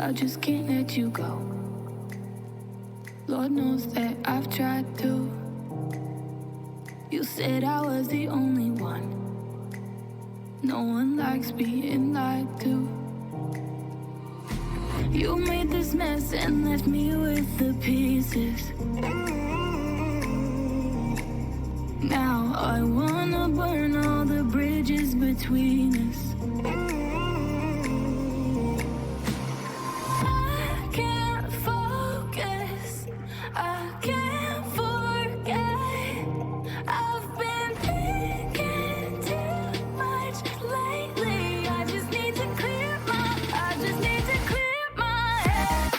I just can't let you go. Lord knows that I've tried to. You said I was the only one. No one likes being lied to. You made this mess and left me with the pieces. Now I wanna burn all the bridges between us. I can't focus, I can't forget. I've been thinking too much lately. I just need to clear my head. I just need to clear my head.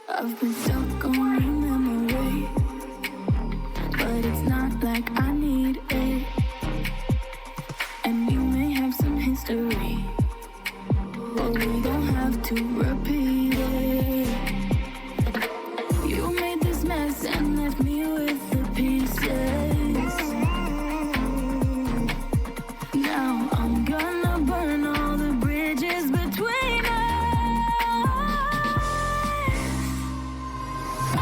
I've been stuck on a memory, but it's not like I need it. And we may have some history, but we don't have to repeat it. You made this mess and left me with the pieces. Now I'm gonna burn all the bridges between us. I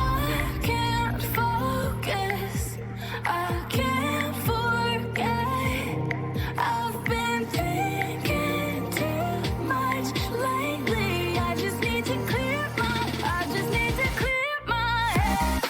can't focus, I can't forget. I've been thinking too much lately. I just need to clear my head.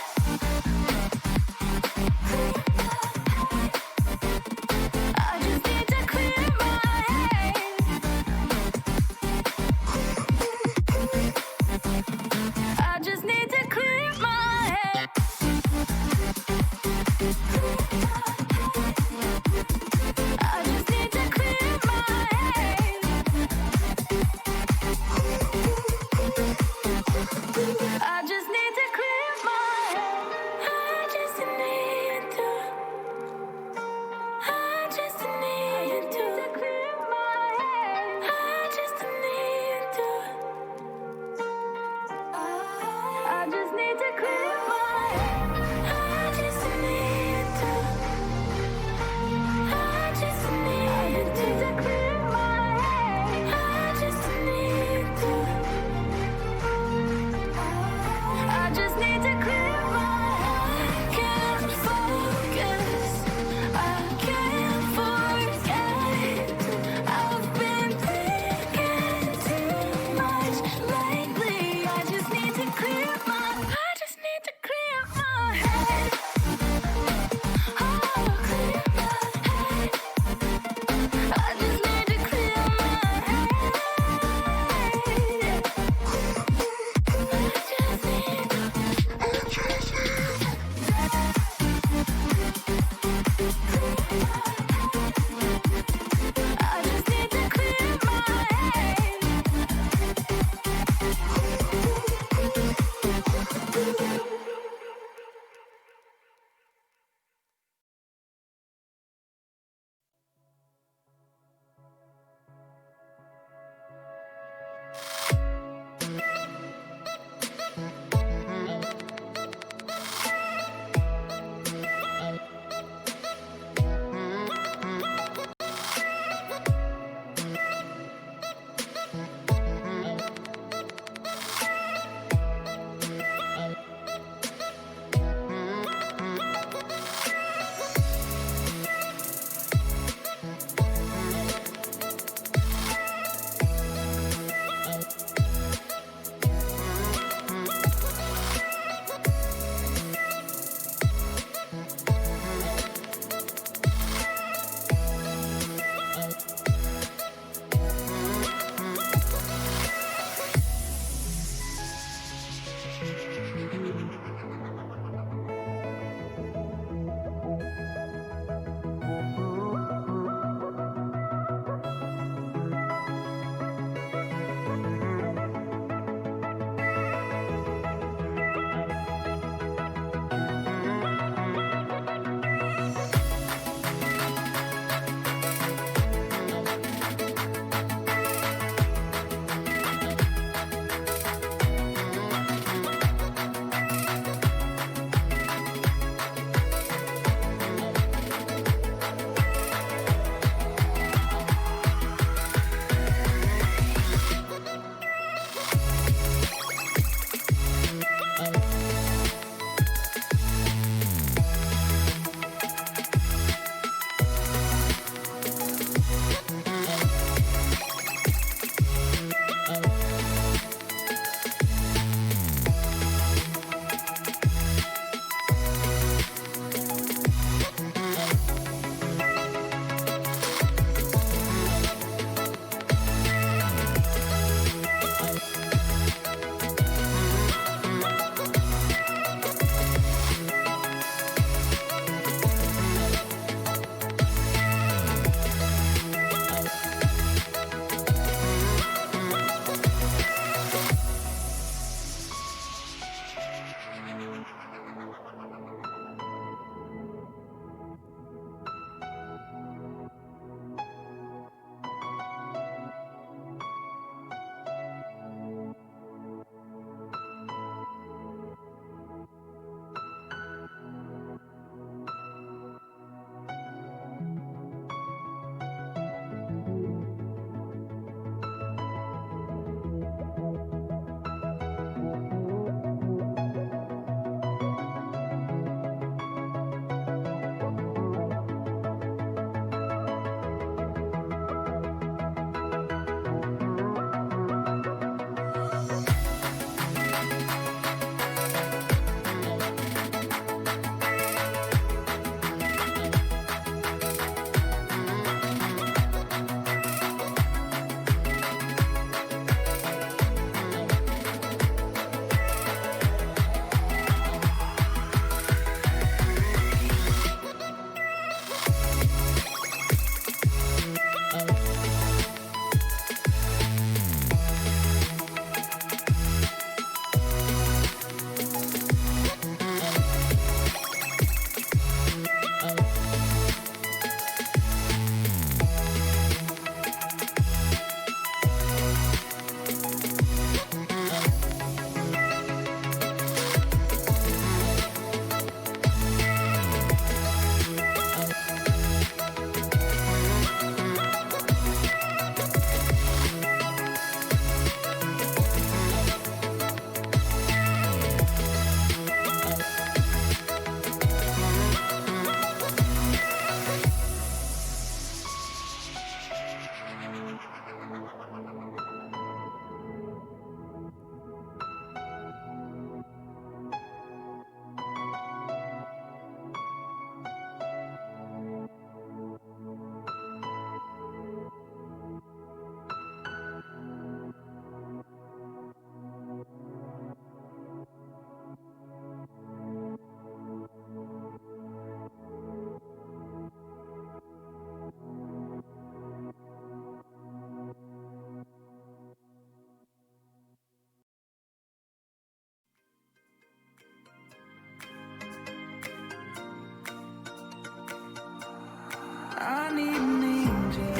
I need an angel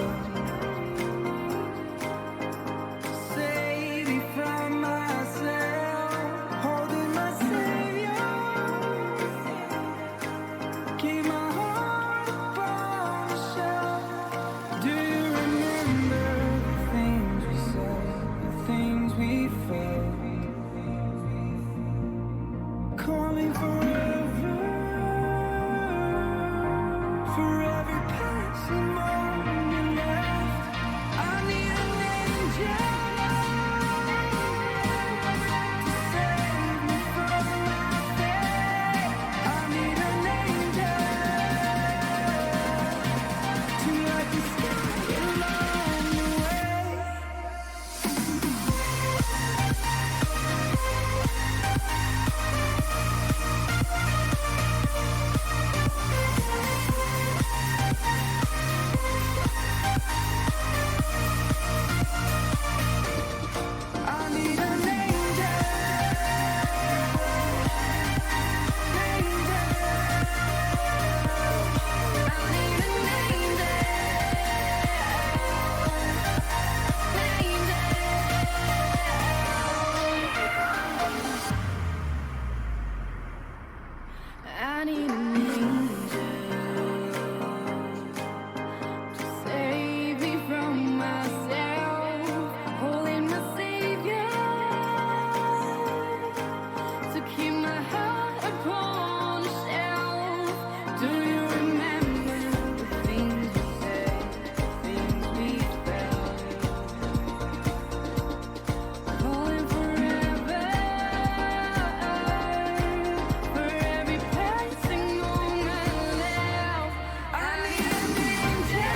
to save me from myself, holding my savior, keep my heart upon the shelf. Do you remember the things we said, the things we felt? Calling forever, for every passing moment left. I need an angel to save me from my fate. I need an angel to light the sky along the way. I need an angel, I need an angel to save me from myself, holding my savior, to keep my heart upon the shelf. Do you remember the things we said, the things we felt? Calling forever, for every passing moment left. I need an angel.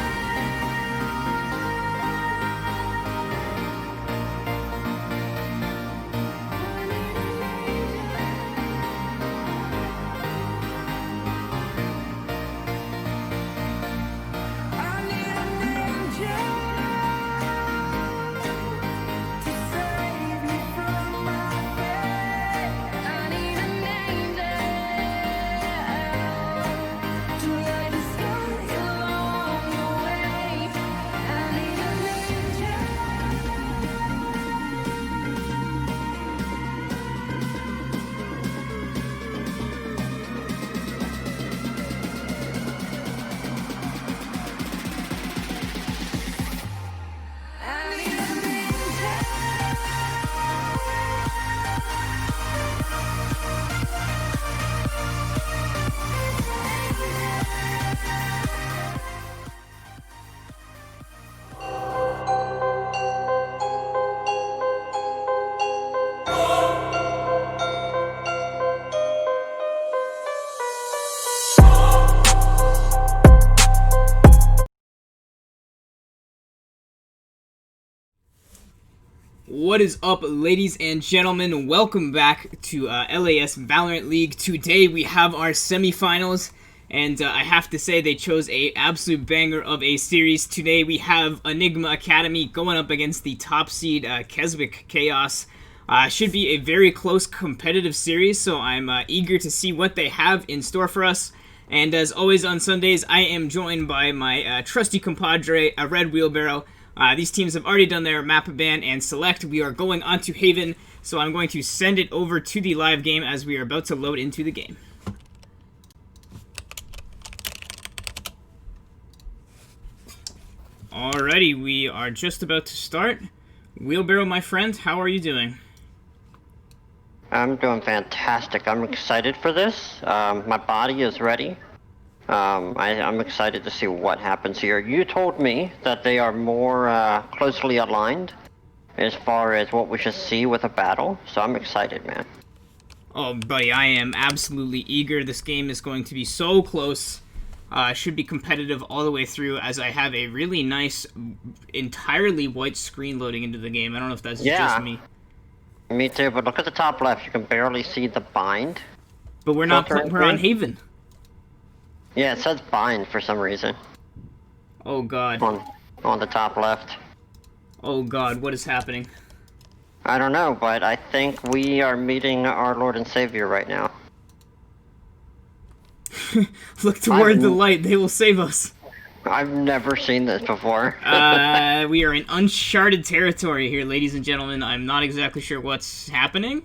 I need an angel to save me from my fate. I need an angel to light the sky along the way. I need an angel. I need an angel. What is up, ladies and gentlemen? Welcome back to LAS Valorant League. Today we have our semifinals, and I have to say they chose a absolute banger of a series. Today we have Enigma Academy going up against the top seed Keswick Chaos. Should be a very close competitive series, so I'm eager to see what they have in store for us. And as always on Sundays, I am joined by my trusty compadre, a Red Wheelbarrow. These teams have already done their map ban and select. We are going on to Haven, so I'm going to send it over to the live game as we are about to load into the game. Alrighty, we are just about to start. Wheelbarrow, my friend, how are you doing? I'm doing fantastic. I'm excited for this. My body is ready. I'm excited to see what happens here. You told me that they are more closely aligned as far as what we should see with a battle, so I'm excited, man. Oh, buddy, I am absolutely eager. This game is going to be so close. Should be competitive all the way through, as I have a really nice, entirely white screen loading into the game. I don't know if that's just me. Me too, but look at the top left. You can barely see the bind. But we're not. We're on Haven. Yeah, it says bind for some reason. Oh god. On the top left. Oh god, what is happening? I don't know, but I think we are meeting our Lord and Savior right now. Look toward the light, they will save us. I've never seen this before. We are in uncharted territory here, ladies and gentlemen. I'm not exactly sure what's happening.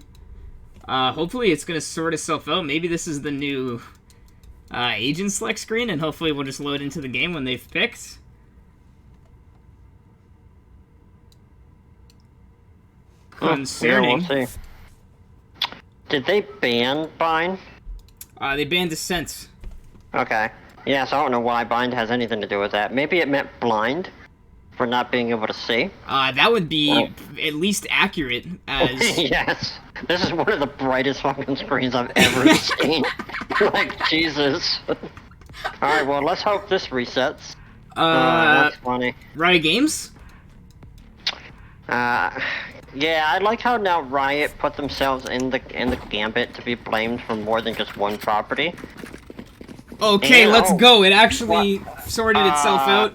Hopefully it's gonna sort itself out. Maybe this is the new agent select screen, and hopefully we'll just load into the game when they've picked. Concerning. Yeah, we'll see. Did they ban Bind? They banned Descent. Okay. Yeah, so I don't know why Bind has anything to do with that. Maybe it meant blind for not being able to see. That would be at least accurate as... Yes. This is one of the brightest fucking screens I've ever seen. Like, Jesus. Alright, well, let's hope this resets. That's funny. Riot Games? Yeah, I like how now Riot put themselves in the gambit to be blamed for more than just one property. Okay, let's go. It actually sorted itself out.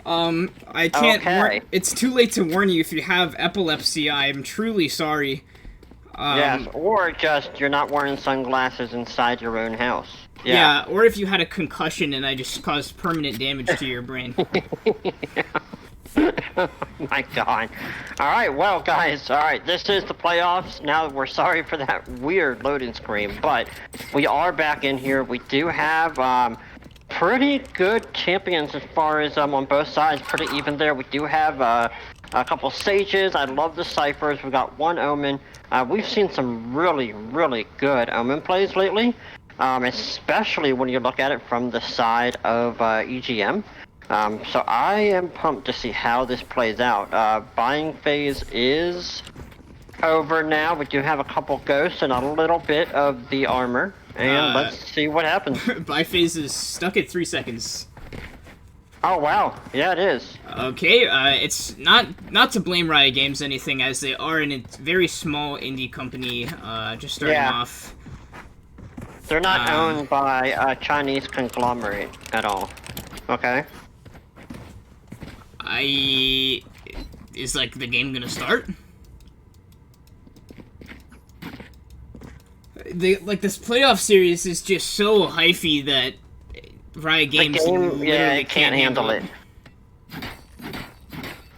I can't warn... It's too late to warn you if you have epilepsy. I'm truly sorry. Yes, or just you're not wearing sunglasses inside your own house. Yeah, or if you had a concussion and I just caused permanent damage to your brain. Oh my god. Alright, well guys, alright, this is the playoffs. Now, we're sorry for that weird loading screen, but we are back in here. We do have pretty good champions as far as on both sides, pretty even there. We do have a couple Sages. I love the Cyphers. We've got one Omen. We've seen some really, really good Omen plays lately, especially when you look at it from the side of EGM. So I am pumped to see how this plays out. Buying phase is over now. We do have a couple ghosts and a little bit of the armor. And let's see what happens. Buy phase is stuck at 3 seconds. Oh wow, yeah it is. Okay, it's not to blame Riot Games anything, as they are in a very small indie company, just starting off. They're not owned by a Chinese conglomerate at all. Okay. Is like the game gonna start? This playoff series is just so hyphy that Riot Games it can't handle it.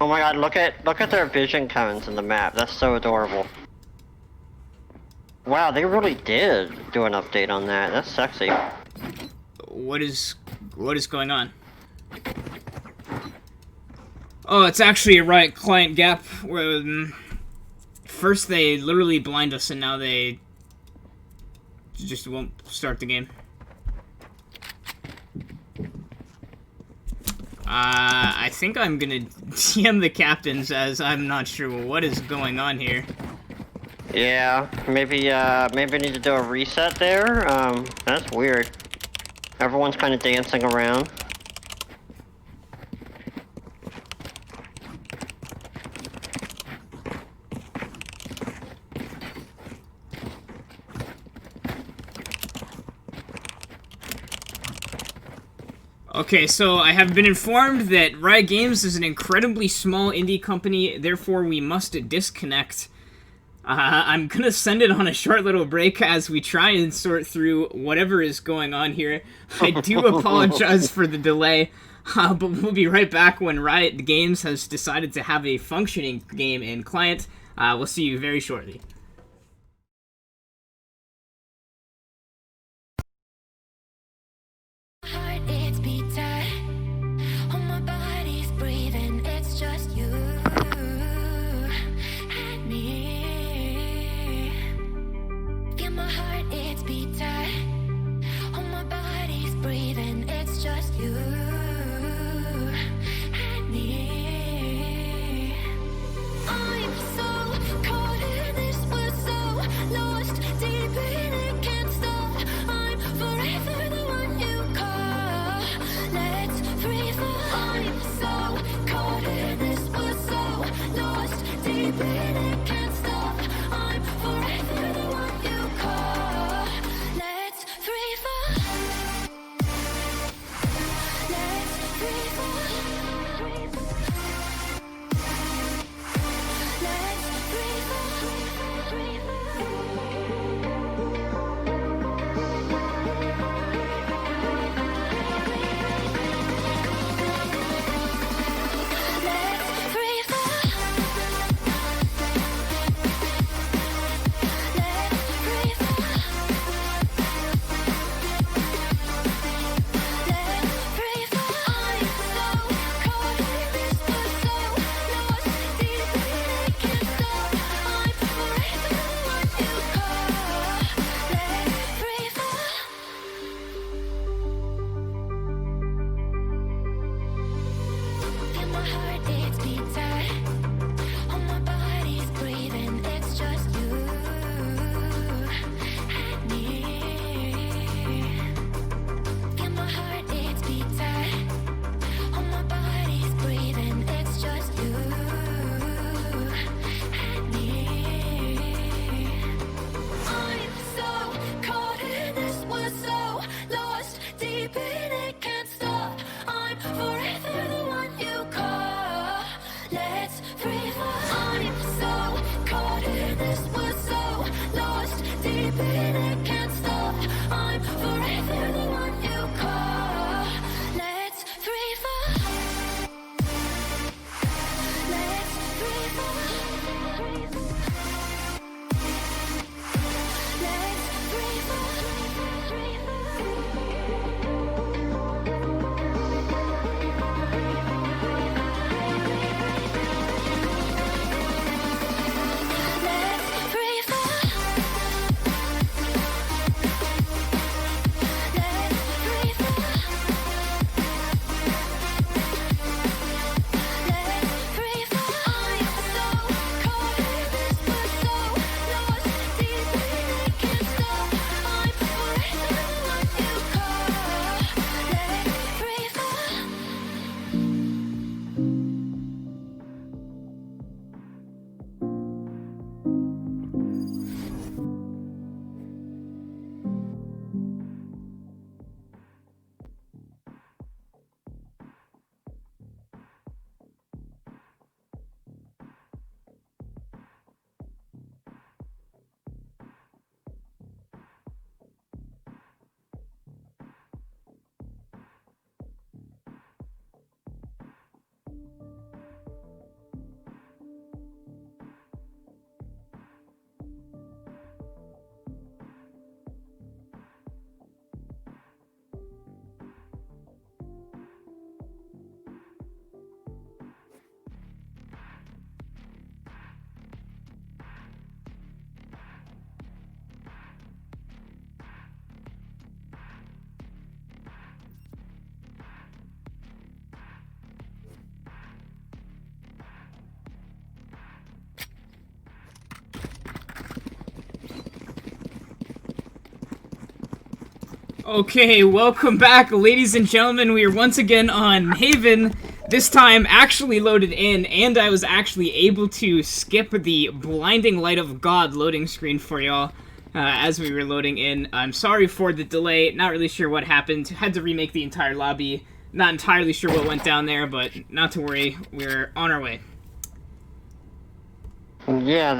Oh my god, look at their vision cones in the map. That's so adorable. Wow, they really did do an update on that. That's sexy. What is going on? Oh, it's actually a Riot client gap where first they literally blind us and now they just won't start the game. I think I'm gonna DM the captains as I'm not sure what is going on here. Yeah, maybe need to do a reset there. That's weird. Everyone's kind of dancing around. Okay, so I have been informed that Riot Games is an incredibly small indie company, therefore we must disconnect. I'm gonna send it on a short little break as we try and sort through whatever is going on here. I do apologize for the delay, but we'll be right back when Riot Games has decided to have a functioning game and client. We'll see you very shortly. I'm so caught in this world. beat tight. Oh, my body's breathing, it's just you and me. Feel my heart, it's beat tight. Oh, my body's breathing, it's just you and me. I'm so caught in this, we're so lost, deep in it, can't stop. I'm forever the one you call. Let's free fall. I'm so caught in this, we're so lost, deep in it, can't stop. I'm forever the one you call. Let's free fall. Let's free fall. Let's free Okay, welcome back, ladies and gentlemen. We are once again on Haven, this time actually loaded in, and I was actually able to skip the blinding light of God loading screen for y'all as we were loading in. I'm sorry for the delay, not really sure what happened. Had to remake the entire lobby. Not entirely sure what went down there, but not to worry, we're on our way. Yeah,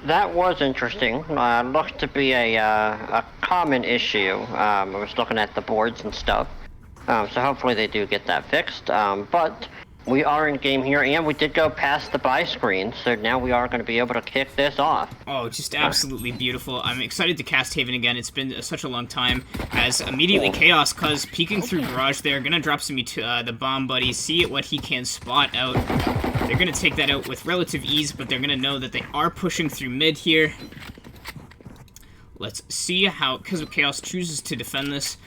that was interesting. Looked to be a common issue. I was looking at the boards and stuff. So hopefully they do get that fixed. But we are in game here, and we did go past the buy screen, so now we are going to be able to kick this off. Oh, just absolutely beautiful. I'm excited to cast Haven again. It's been such a long time. As immediately Chaos, cuz peeking through Garage there, gonna drop some the bomb buddy, see what he can spot out. They're gonna take that out with relative ease, but they're gonna know that they are pushing through mid here. Let's see how Chaos chooses to defend this.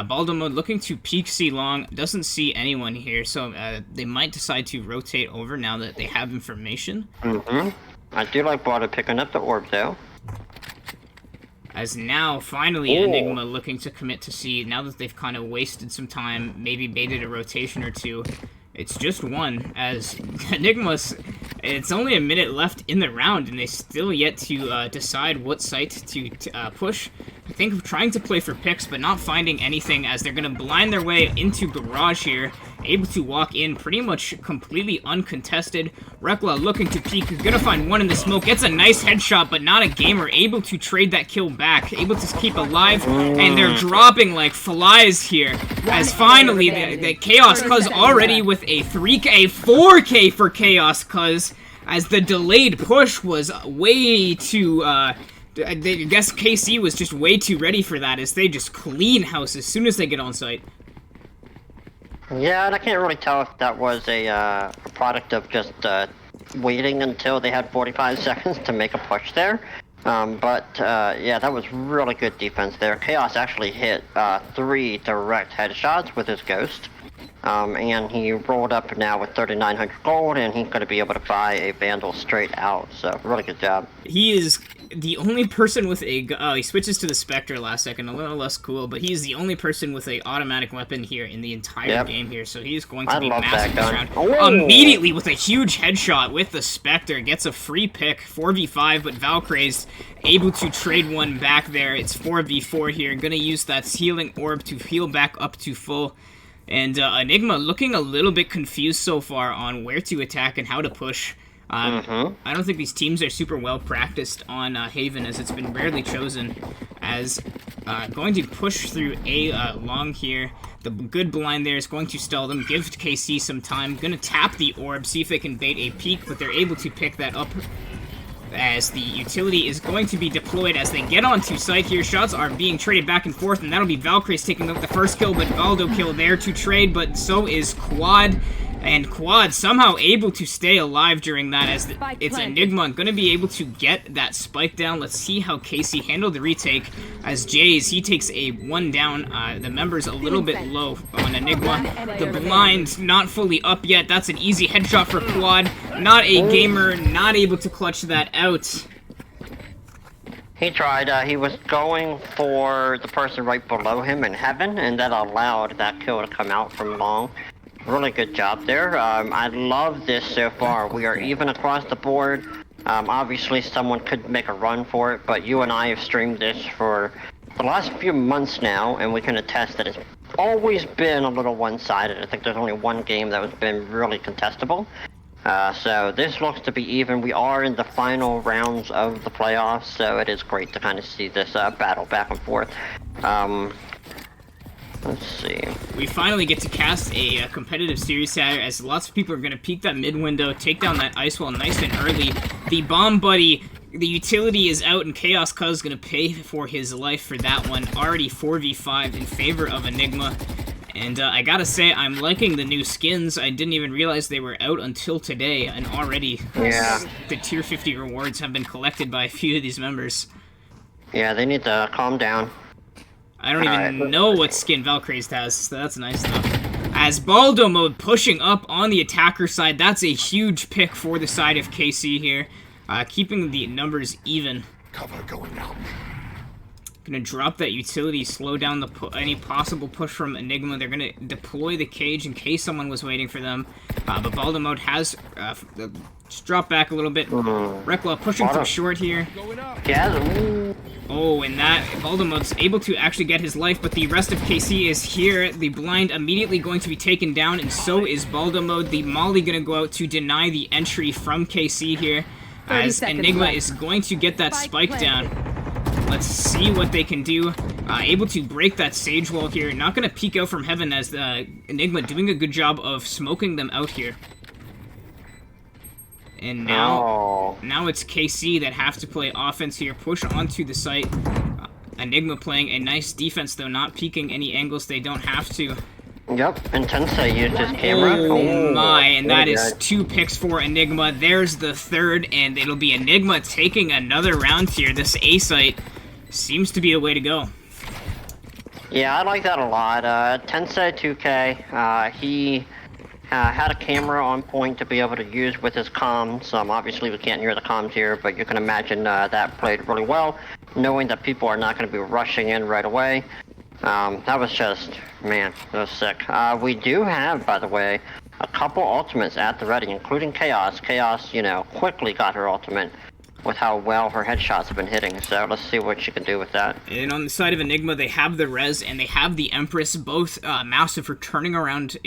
Baldo mode looking to peek C long, doesn't see anyone here, so they might decide to rotate over now that they have information. I do like Baldo picking up the orb though. As now, finally, Enigma looking to commit to C, now that they've kind of wasted some time, maybe baited a rotation or two. It's just one, as Enigma's, it's only a minute left in the round, and they still yet to decide what site to push. I think of trying to play for picks, but not finding anything, as they're going to blind their way into Garage here, able to walk in pretty much completely uncontested. Rekla looking to peek, gonna find one in the smoke, gets a nice headshot, but not a gamer, able to trade that kill back, able to keep alive, and they're dropping like flies here, as finally the Chaos Cuz already with a 4K for Chaos Cuz, as the delayed push was way too, I guess KC was just way too ready for that, as they just clean house as soon as they get on site. Yeah, and I can't really tell if that was a product of just waiting until they had 45 seconds to make a push there. Yeah, that was really good defense there. Chaos actually hit 3 direct headshots with his Ghost. And he rolled up now with 3,900 gold, and he's going to be able to buy a Vandal straight out. So, really good job. He is the only person with a... he switches to the Spectre last second, a little less cool, but he's the only person with a automatic weapon here in the entire game here, so he's going to be massive this round. Oh. Immediately with a huge headshot with the Spectre, gets a free pick, 4v5, but Valkyrie's able to trade one back there. It's 4v4 here, gonna use that healing orb to heal back up to full. And Enigma looking a little bit confused so far on where to attack and how to push. I don't think these teams are super well practiced on Haven, as it's been rarely chosen. As going to push through A long here. The good blind there is going to stall them, give KC some time. Gonna tap the orb, see if they can bait a peek, but they're able to pick that up. As the utility is going to be deployed as they get onto site here. Shots are being traded back and forth, and that'll be Valkyrie's taking up the first kill, but Valdo kill there to trade, but so is Quad. And Quad somehow able to stay alive during that, as it's Enigma going to be able to get that spike down. Let's see how Casey handled the retake, as Jays, he takes a 1 down. The member's a little bit low on Enigma. The blind not fully up yet. That's an easy headshot for Quad. Not a gamer, not able to clutch that out. He tried. He was going for the person right below him in Heaven, and that allowed that kill to come out from long. Really good job there. I love this so far. We are even across the board. Obviously, someone could make a run for it, but you and I have streamed this for the last few months now, and we can attest that it's always been a little one-sided. I think there's only one game that has been really contestable. So this looks to be even. We are in the final rounds of the playoffs, so it is great to kind of see this battle back and forth. Let's see. We finally get to cast a competitive series here, as lots of people are going to peek that mid window, take down that ice wall nice and early. The bomb buddy, the utility is out, and Chaos Cuz is going to pay for his life for that one. Already 4v5 in favor of Enigma. And I gotta say, I'm liking the new skins. I didn't even realize they were out until today, and already the tier 50 rewards have been collected by a few of these members. Yeah, they need to calm down. I don't even know what skin Valkyrie's has, so that's nice enough. As Baldo mode pushing up on the attacker side, that's a huge pick for the side of KC here. Keeping the numbers even. Cover going out. Gonna drop that utility, slow down any possible push from Enigma. They're gonna deploy the cage in case someone was waiting for them. But Baldo mode has just dropped back a little bit. Rekla pushing from short here. Oh, and that Baldomode's able to actually get his life, but the rest of KC is here. The blind immediately going to be taken down, and so is Baldomode. The Molly gonna go out to deny the entry from KC here, as Enigma is going to get that spike down. Let's see what they can do. Able to break that sage wall here. Not gonna peek out from Heaven, as Enigma doing a good job of smoking them out here. And now it's KC that have to play offense here, push onto the site. Enigma playing a nice defense, though, not peeking any angles they don't have to. Yep, and Tensei used his camera. Oh my, and that is 2 picks for Enigma. There's the third, and it'll be Enigma taking another round here. This A site seems to be the way to go. Yeah, I like that a lot. Tensei 2K, he had a camera on point to be able to use with his comms. Obviously we can't hear the comms here, but you can imagine that played really well, knowing that people are not going to be rushing in right away. That was just, man, that was sick. We do have, by the way, a couple ultimates at the ready, including Chaos. Chaos, you know, quickly got her ultimate with how well her headshots have been hitting, so let's see what she can do with that. And on the side of Enigma, they have the Res and they have the Empress, both massive for turning around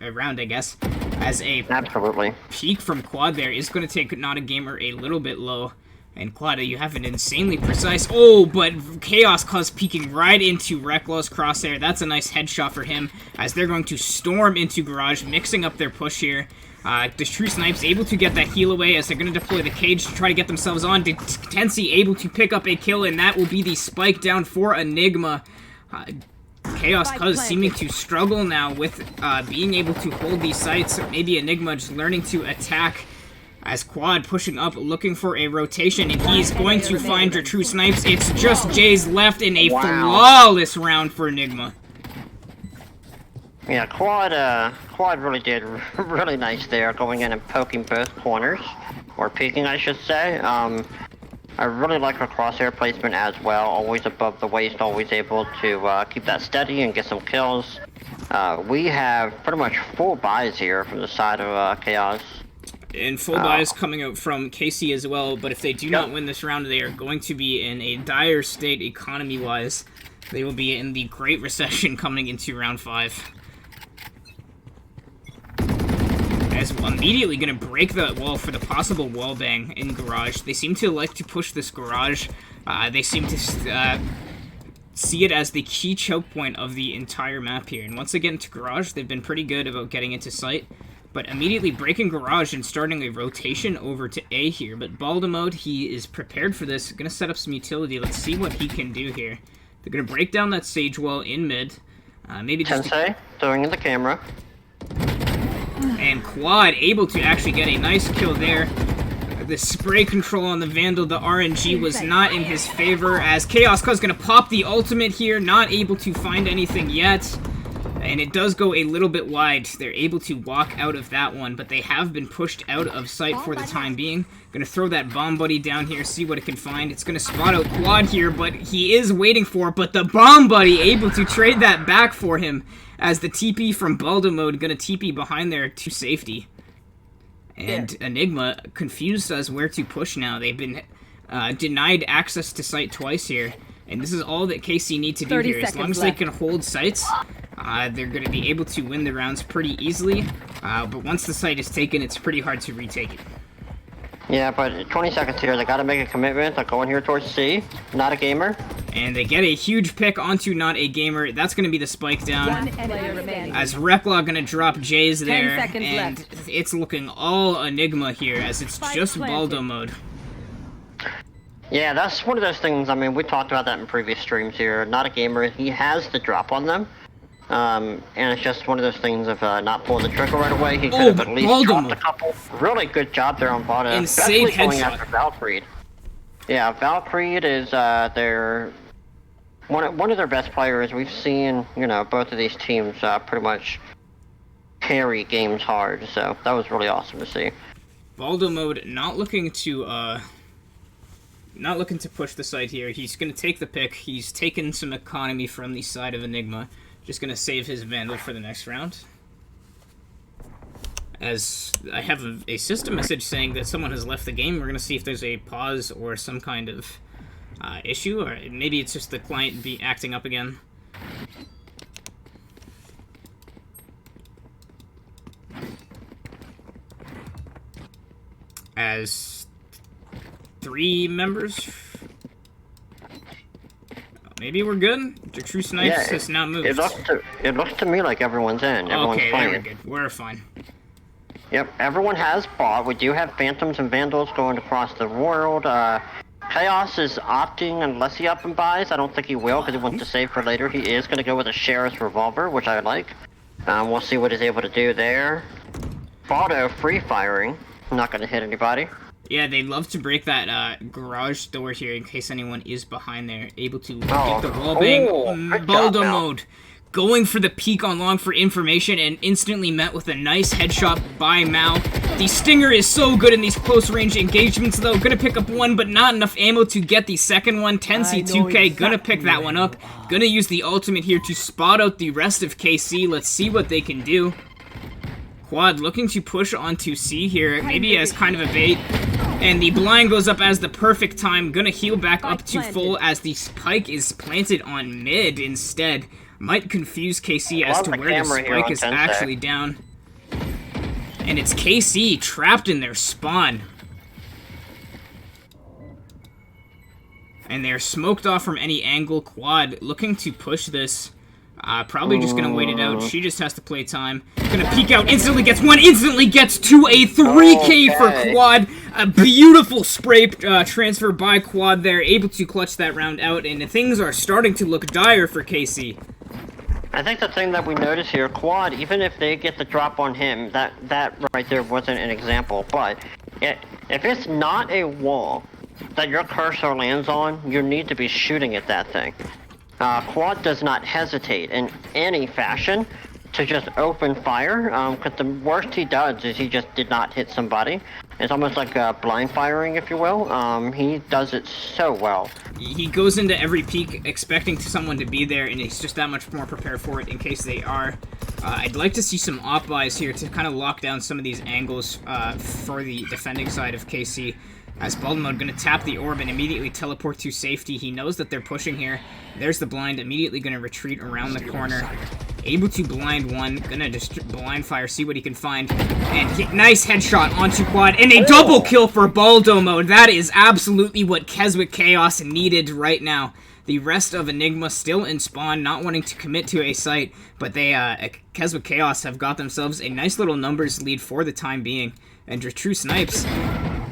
around, I guess, as a peak from Quad there is going to take Not a Gamer a little bit low. And Quad, you have an insanely precise... Oh, but Chaos Cuz peeking right into Rekla's crosshair. That's a nice headshot for him, as they're going to storm into Garage, mixing up their push here. The True Snipes able to get that heal away, as they're going to deploy the cage to try to get themselves on. Tensi able to pick up a kill, and that will be the spike down for Enigma. Chaos Cuz seeming to struggle now with being able to hold these sites. Maybe Enigma just learning to attack, as Quad pushing up, looking for a rotation, and he's going to find your True Snipes. It's just Jays left in a flawless round for Enigma. Yeah, Quad really did really nice there, going in and poking both corners, or peeking, I should say. I really like her crosshair placement as well. Always above the waist, always able to keep that steady and get some kills. We have pretty much full buys here from the side of Chaos. And full buys coming out from KC as well, but if they do not win this round, they are going to be in a dire state economy-wise. They will be in the Great Recession coming into round 5. As immediately going to break that wall for the possible wall bang in Garage. They seem to like to push this Garage. They seem to see it as the key choke point of the entire map here. And once they get into Garage, they've been pretty good about getting into sight. But immediately breaking Garage and starting a rotation over to A here. But Baldomode, he is prepared for this. Going to set up some utility. Let's see what he can do here. They're going to break down that Sage wall in mid. Maybe just... Tensei, throwing in the camera. And Quad able to actually get a nice kill there. The spray control on the Vandal, the RNG was not in his favor, as Chaos Cuz going to pop the ultimate here, not able to find anything yet. And it does go a little bit wide. They're able to walk out of that one, but they have been pushed out of sight for the time being. Gonna throw that Bomb Buddy down here, see what it can find. It's gonna spot out Quad here, but he is waiting for it, but the Bomb Buddy able to trade that back for him, as the TP from Baldomode gonna TP behind there to safety. And Enigma confused as where to push now. They've been denied access to site twice here. And this is all that KC need to do here. As long as they can hold sites, they're going to be able to win the rounds pretty easily. But once the site is taken, it's pretty hard to retake it. Yeah, but 20 seconds here. They got to make a commitment. They're going here towards C. Not a gamer. And they get a huge pick onto Not a Gamer. That's going to be the spike down. As Reclaw going to drop Jays there. And it's looking all Enigma here, as it's just Baldo mode. Yeah, that's one of those things. I mean, we talked about that in previous streams here. Not a gamer. He has the drop on them. And it's just one of those things of not pulling the trigger right away. He could have at least dropped a couple. Really good job there on Vada. Insane going headshot. after Valkyrie. Yeah, Valkyrie is their one of their best players. We've seen, you know, both of these teams pretty much carry games hard. So that was really awesome to see. Baldo mode not looking to push the site here. He's going to take the pick. He's taken some economy from the side of Enigma. Just going to save his Vandal for the next round. As I have a system message saying that someone has left the game, we're going to see if there's a pause or some kind of issue, or maybe it's just the client acting up again. As 3 members... Maybe we're good? The True Snipes has now moved. It looks to me like everyone's in. Everyone's playing. We're good. We're fine. Yep, everyone has bought. We do have Phantoms and Vandals going across the world. Chaos is opting unless he up and buys. I don't think he will because he wants to save for later. He is going to go with a Sheriff's Revolver, which I like. We'll see what he's able to do there. Baldo free firing. Not going to hit anybody. Yeah, they'd love to break that garage door here in case anyone is behind there. Able to get the wall bang. Baldo mode. Going for the peek on long for information and instantly met with a nice headshot by Mao. The Stinger is so good in these close range engagements though. Gonna pick up one, but not enough ammo to get the second one. Tensi 2K gonna pick that one up. Gonna use the ultimate here to spot out the rest of KC. Let's see what they can do. Quad looking to push onto C here, maybe as kind of a bait. And the blind goes up as the perfect time. Gonna heal back up to full as the spike is planted on mid instead. Might confuse KC as to where the spike is actually down. And it's KC trapped in their spawn. And they're smoked off from any angle. Quad looking to push this. Probably just gonna wait it out. She just has to play time. Gonna peek out, instantly gets one, instantly gets two, a 3K for Quad. A beautiful spray transfer by Quad there, able to clutch that round out, and things are starting to look dire for KC. I think the thing that we notice here, Quad, even if they get the drop on him, that right there wasn't an example, but if it's not a wall that your cursor lands on, you need to be shooting at that thing. Quad does not hesitate in any fashion to just open fire, because the worst he does is he just did not hit somebody. It's almost like blind firing, if you will. He does it so well. He goes into every peak expecting someone to be there, and he's just that much more prepared for it in case they are. I'd like to see some op buys here to kind of lock down some of these angles for the defending side of KC. As Baldomode going to tap the orb and immediately teleport to safety. He knows that they're pushing here. There's the blind, immediately going to retreat around the corner. Able to blind one, gonna just blind fire, see what he can find. And nice headshot onto Quad, and a double kill for Baldomode. That is absolutely what Keswick Chaos needed right now. The rest of Enigma still in spawn, not wanting to commit to a site, but they, Keswick Chaos have got themselves a nice little numbers lead for the time being. And True Snipes,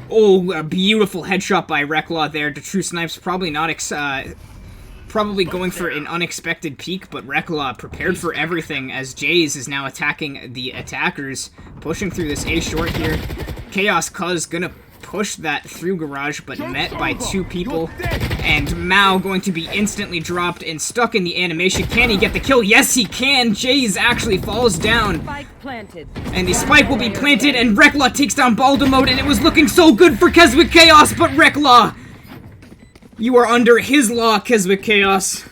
oh, a beautiful headshot by Recklaw there. True Snipes probably not, probably going for an unexpected peek, but Recklaw prepared for everything as Jays is now attacking the attackers, pushing through this A short here. Chaos Cuz gonna push that through garage, but met by two people, and Mao going to be instantly dropped and stuck in the animation. Can he get the kill? Yes, he can. Jays actually falls down, and the spike will be planted, and Recklaw takes down Baldomode, and it was looking so good for Keswick Chaos, but Recklaw, you are under his law, Keswick Chaos.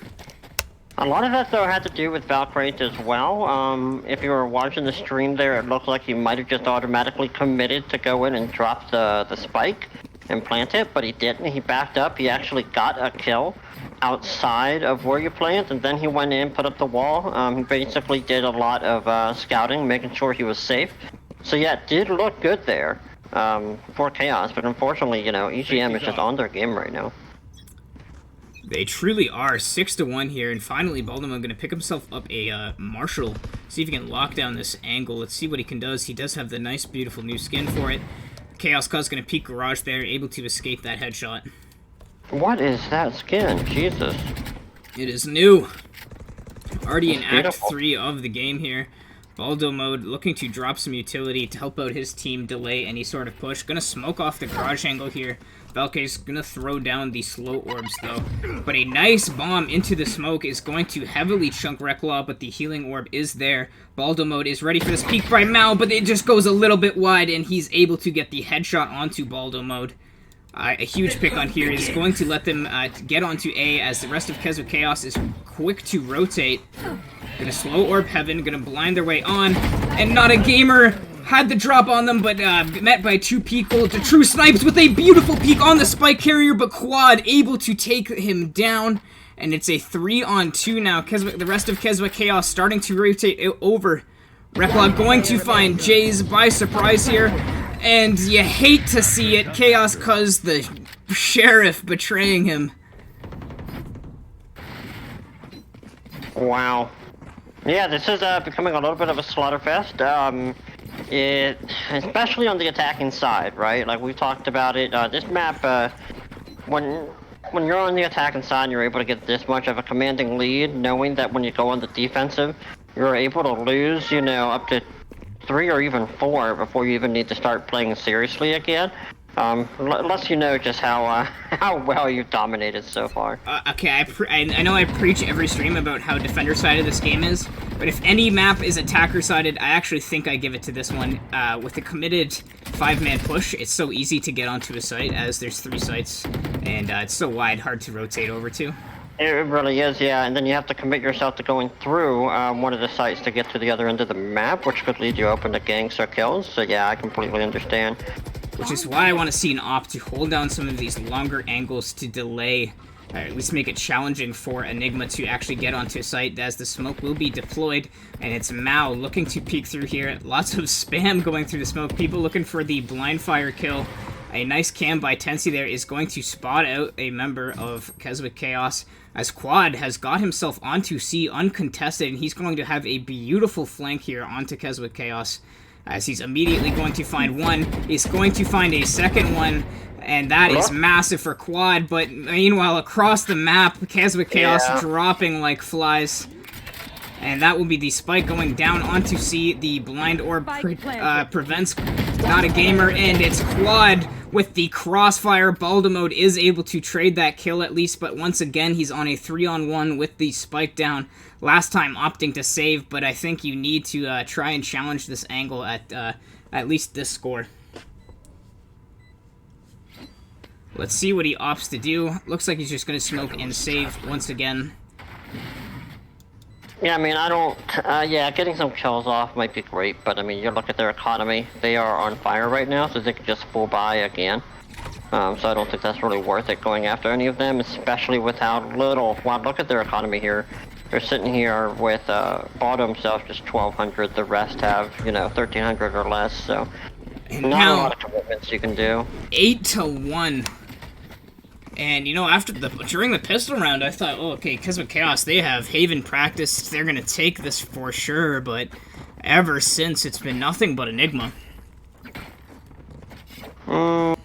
A lot of that, though, had to do with Valkrate as well. If you were watching the stream there, it looked like he might have just automatically committed to go in and drop the spike and plant it, but he didn't. He backed up. He actually got a kill outside of where you plant, and then he went in, put up the wall. He basically did a lot of scouting, making sure he was safe. So yeah, it did look good there for Chaos, but unfortunately, you know, EGM is just on their game right now. They truly are 6-1 here, and finally Baldomode going to pick himself up a Marshall. See if he can lock down this angle. Let's see what he can do. He does have the nice, beautiful new skin for it. Chaos Cuz going to peek garage there, able to escape that headshot. What is that skin? Jesus. It is new. Already in Act 3 of the game here. Baldomode looking to drop some utility to help out his team delay any sort of push. Gonna smoke off the garage angle here. Valky's gonna throw down the slow orbs though. But a nice bomb into the smoke is going to heavily chunk Recklaw, but the healing orb is there. Baldomode is ready for this peek by Mao, but it just goes a little bit wide, and he's able to get the headshot onto Baldomode. A huge pick on here is going to let them get onto A, as the rest of Keswick Chaos is quick to rotate. Gonna slow orb heaven, gonna blind their way on, and Not a Gamer had the drop on them, but met by two people. True Snipes with a beautiful peek on the spike carrier, but Quad able to take him down, and it's a 3-on-2 now. The rest of Keswick Chaos starting to rotate over. Recklaw going to find Jays by surprise here, and you hate to see it. Chaos Cuz the sheriff betraying him. Wow. Yeah, this is becoming a little bit of a slaughterfest. Especially on the attacking side, right? Like we talked about it. This map, when you're on the attacking side, you're able to get this much of a commanding lead, knowing that when you go on the defensive, you're able to lose, you know, up to 3 or even 4 before you even need to start playing seriously again. Lets you know just how well you've dominated so far. Okay, I know I preach every stream about how defender-sided this game is, but if any map is attacker-sided, I actually think I give it to this one. With a committed 5-man push, it's so easy to get onto a site, as there's 3 sites, and it's so wide, hard to rotate over to. It really is, yeah, and then you have to commit yourself to going through one of the sites to get to the other end of the map, which could lead you open to ganks or kills, so yeah, I completely understand. Which is why I want to see an op to hold down some of these longer angles to delay, or at least make it challenging for Enigma to actually get onto a site, as the smoke will be deployed, and it's Mao looking to peek through here. Lots of spam going through the smoke, people looking for the blind fire kill. A nice cam by Tensi there is going to spot out a member of Keswick Chaos, as Quad has got himself onto C uncontested, and he's going to have a beautiful flank here onto Keswick Chaos, as he's immediately going to find one. He's going to find a second one, and that is massive for Quad, but meanwhile across the map, Keswick Chaos dropping like flies. And that will be the spike going down onto C. The blind orb prevents Not a Gamer, and it's Quad with the crossfire. Baldomode is able to trade that kill at least, but once again, he's on a 3-on-1 with the spike down. Last time opting to save, but I think you need to try and challenge this angle at least this score. Let's see what he opts to do. Looks like he's just going to smoke and save once again. Yeah, I mean, I don't... yeah, getting some kills off might be great, but I mean, you look at their economy. They are on fire right now, so they could just full buy again. So I don't think that's really worth it going after any of them, especially with how little... Wow, look at their economy here. They're sitting here with Baldo himself just 1,200. The rest have, you know, 1,300 or less, so... And not now, a lot of commitments you can do. 8-1. And, you know, during the pistol round, I thought, oh, okay, Cosmic Chaos, they have Haven practiced, they're gonna take this for sure, but ever since, it's been nothing but Enigma. Yeah,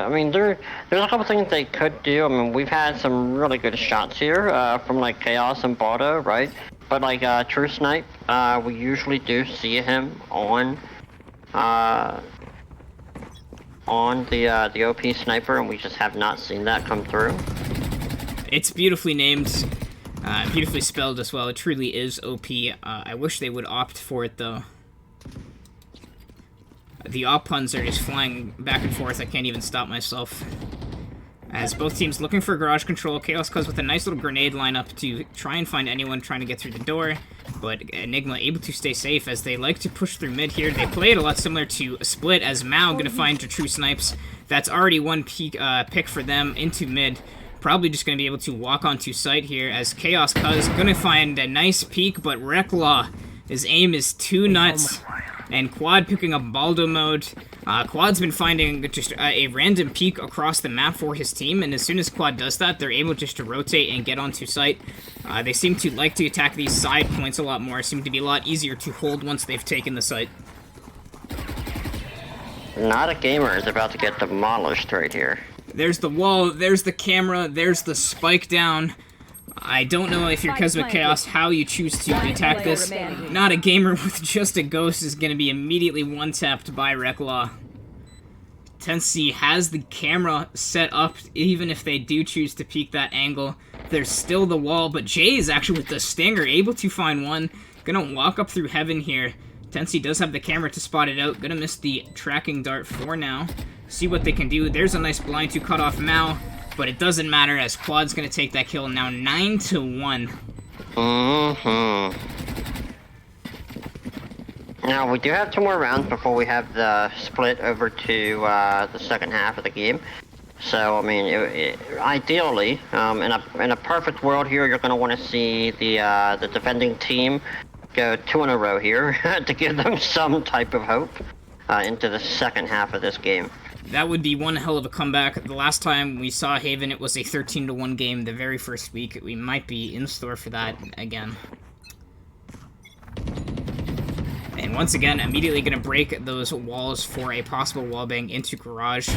I mean, there's a couple things they could do. I mean, we've had some really good shots here, from, like, Chaos and Baldo, right? But, like, True Snipe, we usually do see him on the OP sniper, and we just have not seen that come through. It's beautifully named, beautifully spelled as well. It truly is OP. I wish they would opt for it, though. The op puns are just flying back and forth. I can't even stop myself. As both teams looking for garage control, Chaos Cuz with a nice little grenade lineup to try and find anyone trying to get through the door, but Enigma able to stay safe as they like to push through mid here. They play it a lot similar to Split, as Mao gonna find the True Snipes. That's already one pick for them into mid. Probably just gonna be able to walk onto site here as Chaos Cuz gonna find a nice peek, but Reclaw, his aim is too nuts. And Quad picking up Baldo mode. Quad's been finding just a random peek across the map for his team, and as soon as Quad does that, they're able just to rotate and get onto site. They seem to like to attack these side points a lot more. Seem to be a lot easier to hold once they've taken the site. Not a Gamer is about to get demolished right here. There's the wall, there's the camera, there's the spike down. I don't know if you're Cosmic Chaos how you choose to attack this. Not a Gamer with just a ghost is going to be immediately one-tapped by Reclaw. Tensi has the camera set up, even if they do choose to peek that angle. There's still the wall, but Jay is actually with the Stinger, able to find one. Gonna walk up through heaven here. Tensi does have the camera to spot it out. Gonna miss the tracking dart for now. See what they can do. There's a nice blind to cut off Mao. But it doesn't matter as Quad's gonna take that kill now 9-1. Now we do have 2 more rounds before we have the split over to the second half of the game. So I mean, ideally, in a perfect world here, you're gonna want to see the defending team go 2 in a row here to give them some type of hope into the second half of this game. That would be one hell of a comeback. The last time we saw Haven, it was a 13-1 game the very first week. We might be in store for that again. And once again, immediately going to break those walls for a possible wallbang into Garage.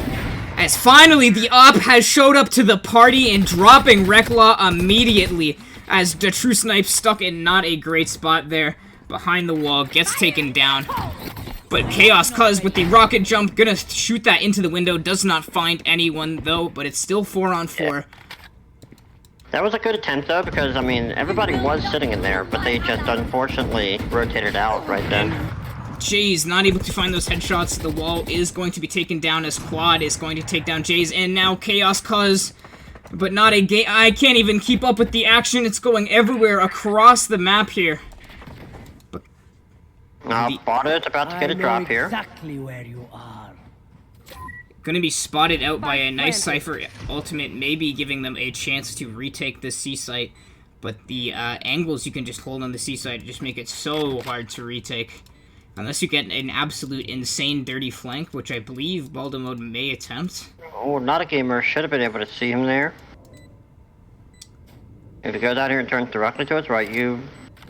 As finally, the op has showed up to the party and dropping Reclaw immediately. As the True Snipe stuck in not a great spot there. Behind the wall, gets taken down. But Chaos Cuz with the rocket jump, gonna shoot that into the window, does not find anyone though, but it's still 4-on-4. That was a good attempt though, because I mean, everybody was sitting in there, but they just unfortunately rotated out right then. Jay's not able to find those headshots. The wall is going to be taken down as Quad is going to take down Jay's, and now Chaos Cuz, but not a game. I can't even keep up with the action. It's going everywhere across the map here. Baldo's about to get a drop here. Exactly where you are. Gonna be spotted out by a nice Cypher ultimate, maybe giving them a chance to retake the C site. But the angles you can just hold on the C site just make it so hard to retake. Unless you get an absolute insane dirty flank, which I believe Baldo mode may attempt. Oh, not a Gamer. Should have been able to see him there. If he goes out here and turns directly to us, right, you...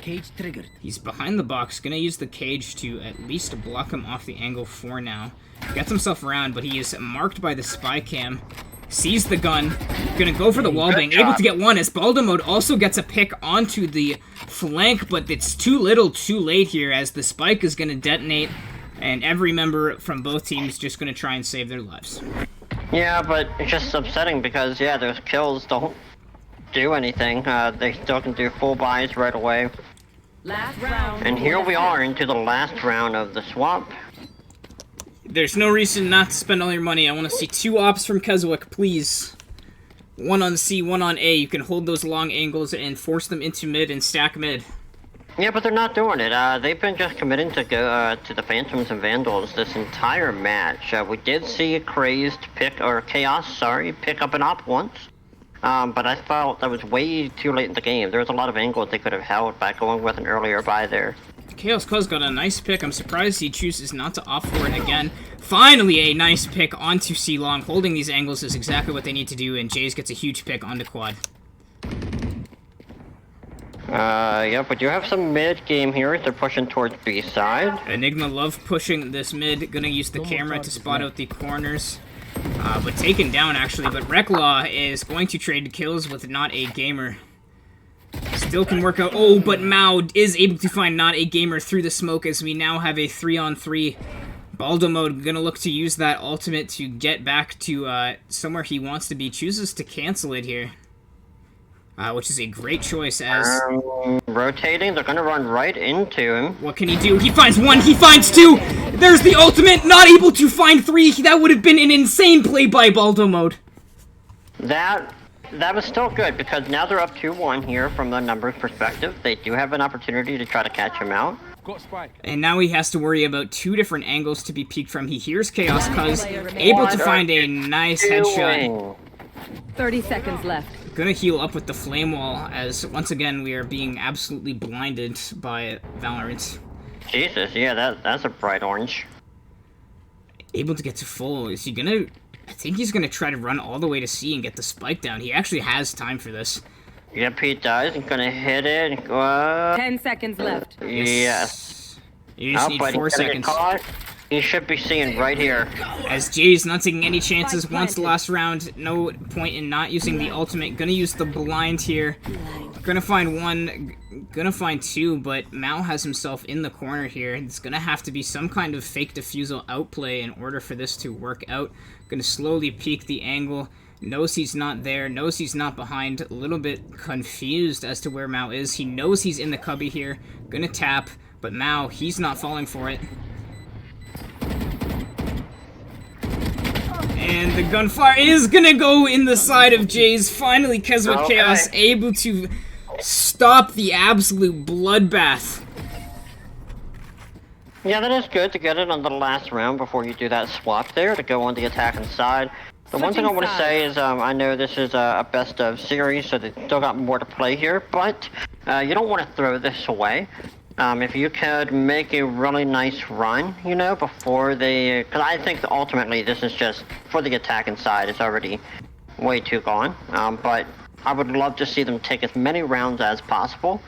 Cage triggered. He's behind the box, gonna use the cage to at least block him off the angle for now. Gets himself around, but he is marked by the spy cam. Sees the gun, gonna go for the wallbang, able to get one as Baldo mode also gets a pick onto the flank, but it's too little too late here as the spike is gonna detonate. And every member from both teams just going to try and save their lives. Yeah, but it's just upsetting because, yeah, those kills don't do anything. They still can do full buys right away. Last round. And here we are into the last round of the swap. There's no reason not to spend all your money. I want to see 2 ops from Keswick, please. 1 on C, 1 on A. You can hold those long angles and force them into mid and stack mid. Yeah, but they're not doing it. They've been just committing to go to the Phantoms and Vandals this entire match. We did see Chaos pick up an op once. But I felt that was way too late in the game. There was a lot of angles they could have held by going with an earlier buy there. Chaos Cuz got a nice pick. I'm surprised he chooses not to opt for it again. Finally, a nice pick onto C long. Holding these angles is exactly what they need to do, and Jays gets a huge pick onto quad. Yeah, but you have some mid game here. They're pushing towards B side. Enigma love pushing this mid. Gonna use the camera to spot out the corners. But taken down, actually. But Recklaw is going to trade kills with Not a Gamer. Still can work out. Oh, but Mao is able to find Not a Gamer through the smoke as we now have a 3-on-3. Baldo mode gonna look to use that ultimate to get back to somewhere he wants to be. Chooses to cancel it here. Which is a great choice as... Rotating, they're gonna run right into him. What can he do? He finds 1, he finds 2! There's the ultimate, not able to find 3! That would have been an insane play by Baldo mode. That was still good, because now they're up 2-1 here from the numbers perspective. They do have an opportunity to try to catch him out. And now he has to worry about 2 different angles to be peeked from. He hears Chaos Cuz, able to find a nice headshot. 30 seconds left. Gonna heal up with the flame wall, as once again we are being absolutely blinded by Valorant. Jesus, yeah, that's a bright orange. Able to get to full. Is he gonna... I think he's gonna try to run all the way to C and get the spike down. He actually has time for this. Yep, he does. He's gonna hit it. 10 seconds left. Yes. You just need 4 seconds. He should be seeing right here. As Jay's not taking any chances, wants the last round. No point in not using the ultimate. Gonna use the blind here. Gonna find 1, gonna find 2, but Mao has himself in the corner here. It's gonna have to be some kind of fake defusal outplay in order for this to work out. Gonna slowly peek the angle. Knows he's not there, knows he's not behind. A little bit confused as to where Mao is. He knows he's in the cubby here. Gonna tap, but Mao, he's not falling for it. And the gunfire is gonna go in the side of Jays. Finally, Keswick Chaos able to stop the absolute bloodbath. Yeah, that is good to get it on the last round before you do that swap there to go on the attacking side. The one thing I want to say is I know this is a best of series, so they still got more to play here, but you don't want to throw this away. If you could make a really nice run, you know, before they... Because I think ultimately this is just, for the attacking side, it's already way too gone. But I would love to see them take as many rounds as possible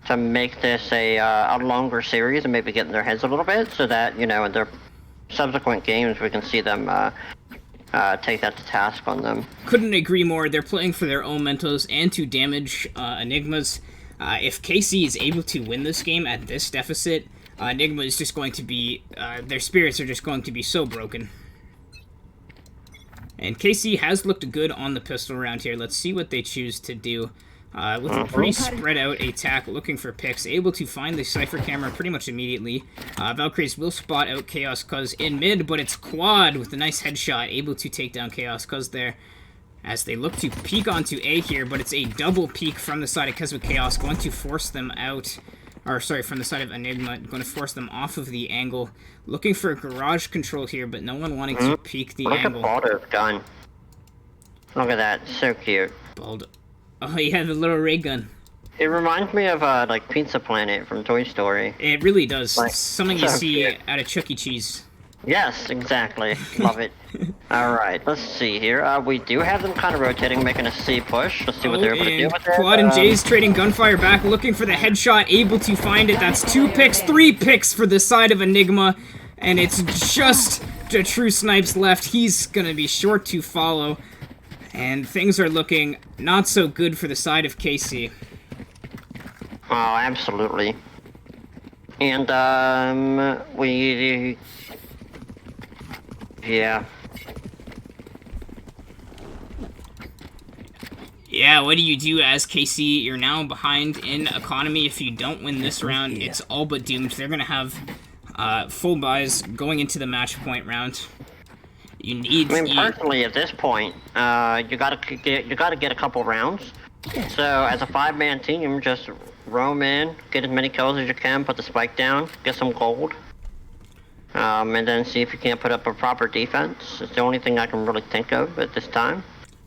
to make this a longer series and maybe get in their heads a little bit so that, you know, in their subsequent games we can see them take that to task on them. Couldn't agree more. They're playing for their own mentos and to damage Enigmas. If KC is able to win this game at this deficit, Enigma is just going to be... their spirits are just going to be so broken. And KC has looked good on the pistol round here. Let's see what they choose to do. With a pretty spread out attack, looking for picks, able to find the Cypher camera pretty much immediately. Valkyries will spot out Chaos Cuz in mid, but it's Quad with a nice headshot, able to take down Chaos Cuz there. As they look to peek onto A here, but it's a double peek from the side of Keswick Chaos, going to force them out. Or, sorry, from the side of Enigma, going to force them off of the angle. Looking for garage control here, but no one wanting to peek the angle. Look at Baldo's gun. Look at that, so cute. Baldo. Oh, yeah, the little ray gun. It reminds me of, like, Pizza Planet from Toy Story. It really does. Like, something you so see cute. out of Chuck E. Cheese. Yes, exactly. Love it. Alright, let's see here. We do have them kind of rotating, making a C push. Let's see what they're able to do with it. Quad and Jay's trading gunfire back, looking for the headshot, able to find it. That's 2 picks, 3 picks for the side of Enigma. And it's just the True Snipes left. He's gonna be short to follow. And things are looking not so good for the side of KC. Oh, absolutely. And, yeah. Yeah, what do you do as KC? You're now behind in economy. If you don't win this round, it's all but doomed. They're gonna have full buys going into the match point round. You need. I mean, personally, at this point, you gotta get a couple rounds. So, as a 5-man team, just roam in, get as many kills as you can, put the spike down, get some gold, and then see if you can't put up a proper defense. It's the only thing I can really think of at this time.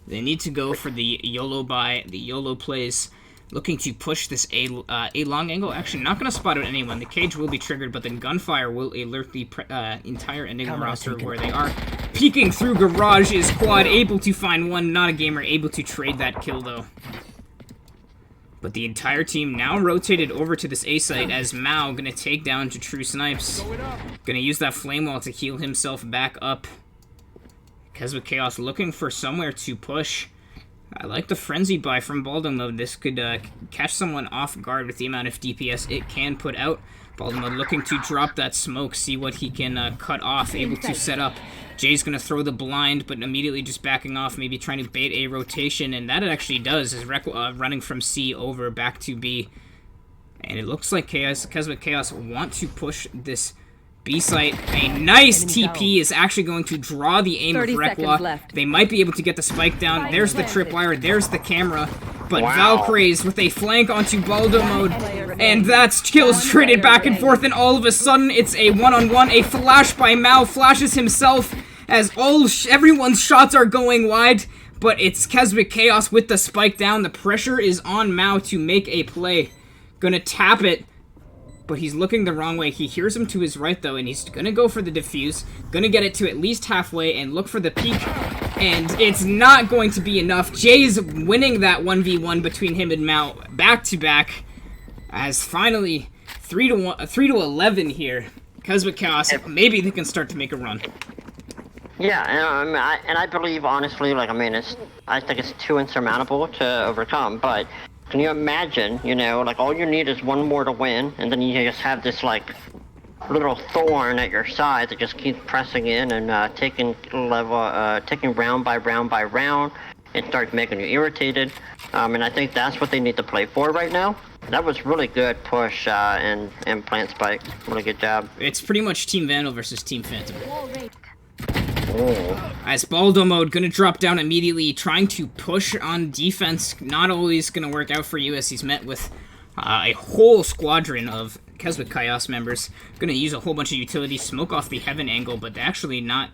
They need to go for the YOLO buy, the YOLO plays, looking to push this A long angle. Actually, not going to spot out anyone. The cage will be triggered, but then gunfire will alert the entire Enigma roster where they are. Peeking through garage is Quad, able to find one, not a gamer, able to trade that kill though. But the entire team now rotated over to this A site as Mao going to take down to True Snipes. Going to use that flame wall to heal himself back up. Keswick Chaos looking for somewhere to push. I like the frenzy buy from Baldwin mode. This could catch someone off guard with the amount of DPS it can put out. Baldwin mode looking to drop that smoke, see what he can cut off, able to set up. Jay's going to throw the blind, but immediately just backing off, maybe trying to bait a rotation, and that it actually does, is running from C over back to B. And it looks like Keswick Chaos want to push this B site. A nice TP is actually going to draw the aim of Reklaw. They might be able to get the spike down. There's the tripwire, there's the camera. But Valkyries with a flank onto Baldo mode. And that's kills traded back and forth, and all of a sudden it's a one-on-one. A flash by Mao flashes himself as everyone's shots are going wide. But it's Keswick Chaos with the spike down. The pressure is on Mao to make a play. Gonna tap it. But he's looking the wrong way. He hears him to his right, though, and he's gonna go for the defuse. Gonna get it to at least halfway and look for the peak. And it's not going to be enough. Jay's winning that 1v1 between him and Mao back-to-back. As finally, 3-11 here. Keswick Chaos, maybe they can start to make a run. Yeah, and I believe, honestly, like, I think it's too insurmountable to overcome, but can you imagine, like, all you need is one more to win, and then you just have this, like, little thorn at your side that just keeps pressing in and taking round by round by round. It starts making you irritated, and I think that's what they need to play for right now. That was really good push and plant spike. Really good job. It's pretty much Team Vandal versus Team Phantom. As Baldo mode gonna drop down immediately, trying to push on defense. Not always gonna work out for you as he's met with a whole squadron of Keswick Chaos members. Gonna use a whole bunch of utility, smoke off the heaven angle, but actually not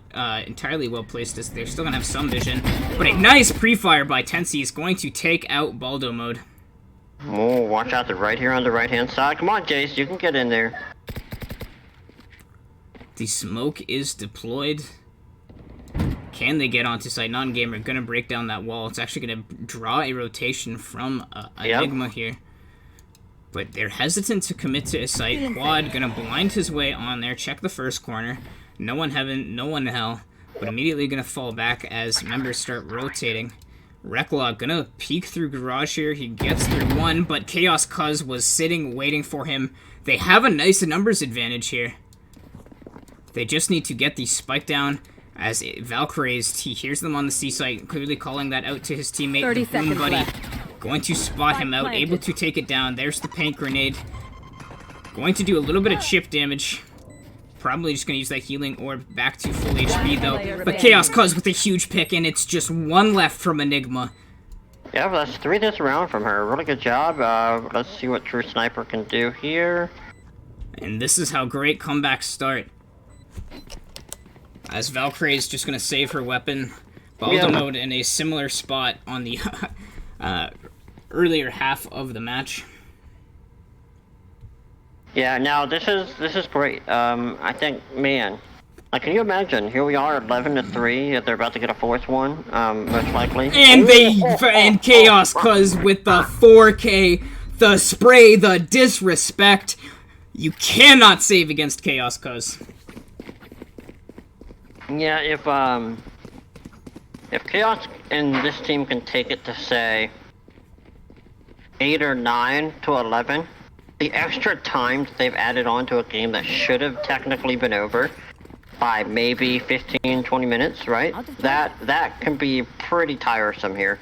entirely well placed as they're still gonna have some vision. But a nice pre-fire by Tensi is going to take out Baldo mode. Oh, watch out, they're right here on the right-hand side. Come on, Jace, you can get in there. The smoke is deployed. Can they get onto site? Non-gamer gonna break down that wall. It's actually gonna draw a rotation from Enigma here. But they're hesitant to commit to a site. Quad gonna blind his way on there, check the first corner. No one heaven, no one hell. But immediately gonna fall back as members start rotating. Reklaw gonna peek through garage here. He gets through one, but Chaos Cuz was sitting, waiting for him. They have a nice numbers advantage here. They just need to get the spike down. As Valkyries, he hears them on the C site, clearly calling that out to his teammate, 30 the Boom seconds Buddy. left. Going to spot him out, able to take it down. There's the paint grenade. Going to do a little bit of chip damage. Probably just going to use that healing orb back to full HP, though. But Chaos Cuz with a huge pick, and it's just one left from Enigma. Yeah, but that's 3 this round from her. Really good job. Let's see what True Sniper can do here. And this is how great comebacks start. As Valkyrie is just going to save her weapon. Baldo mode in a similar spot on the earlier half of the match. Yeah, now this is great. I think, man, like, can you imagine? Here we are, 11-3. They're about to get a 4th one, most likely. And Chaos Cuz with the 4K, the spray, the disrespect. You cannot save against Chaos Cuz. Yeah, if Chaos and this team can take it to, say, 8 or 9 to 11, the extra time that they've added on to a game that should have technically been over by maybe 15, 20 minutes, right? That can be pretty tiresome here.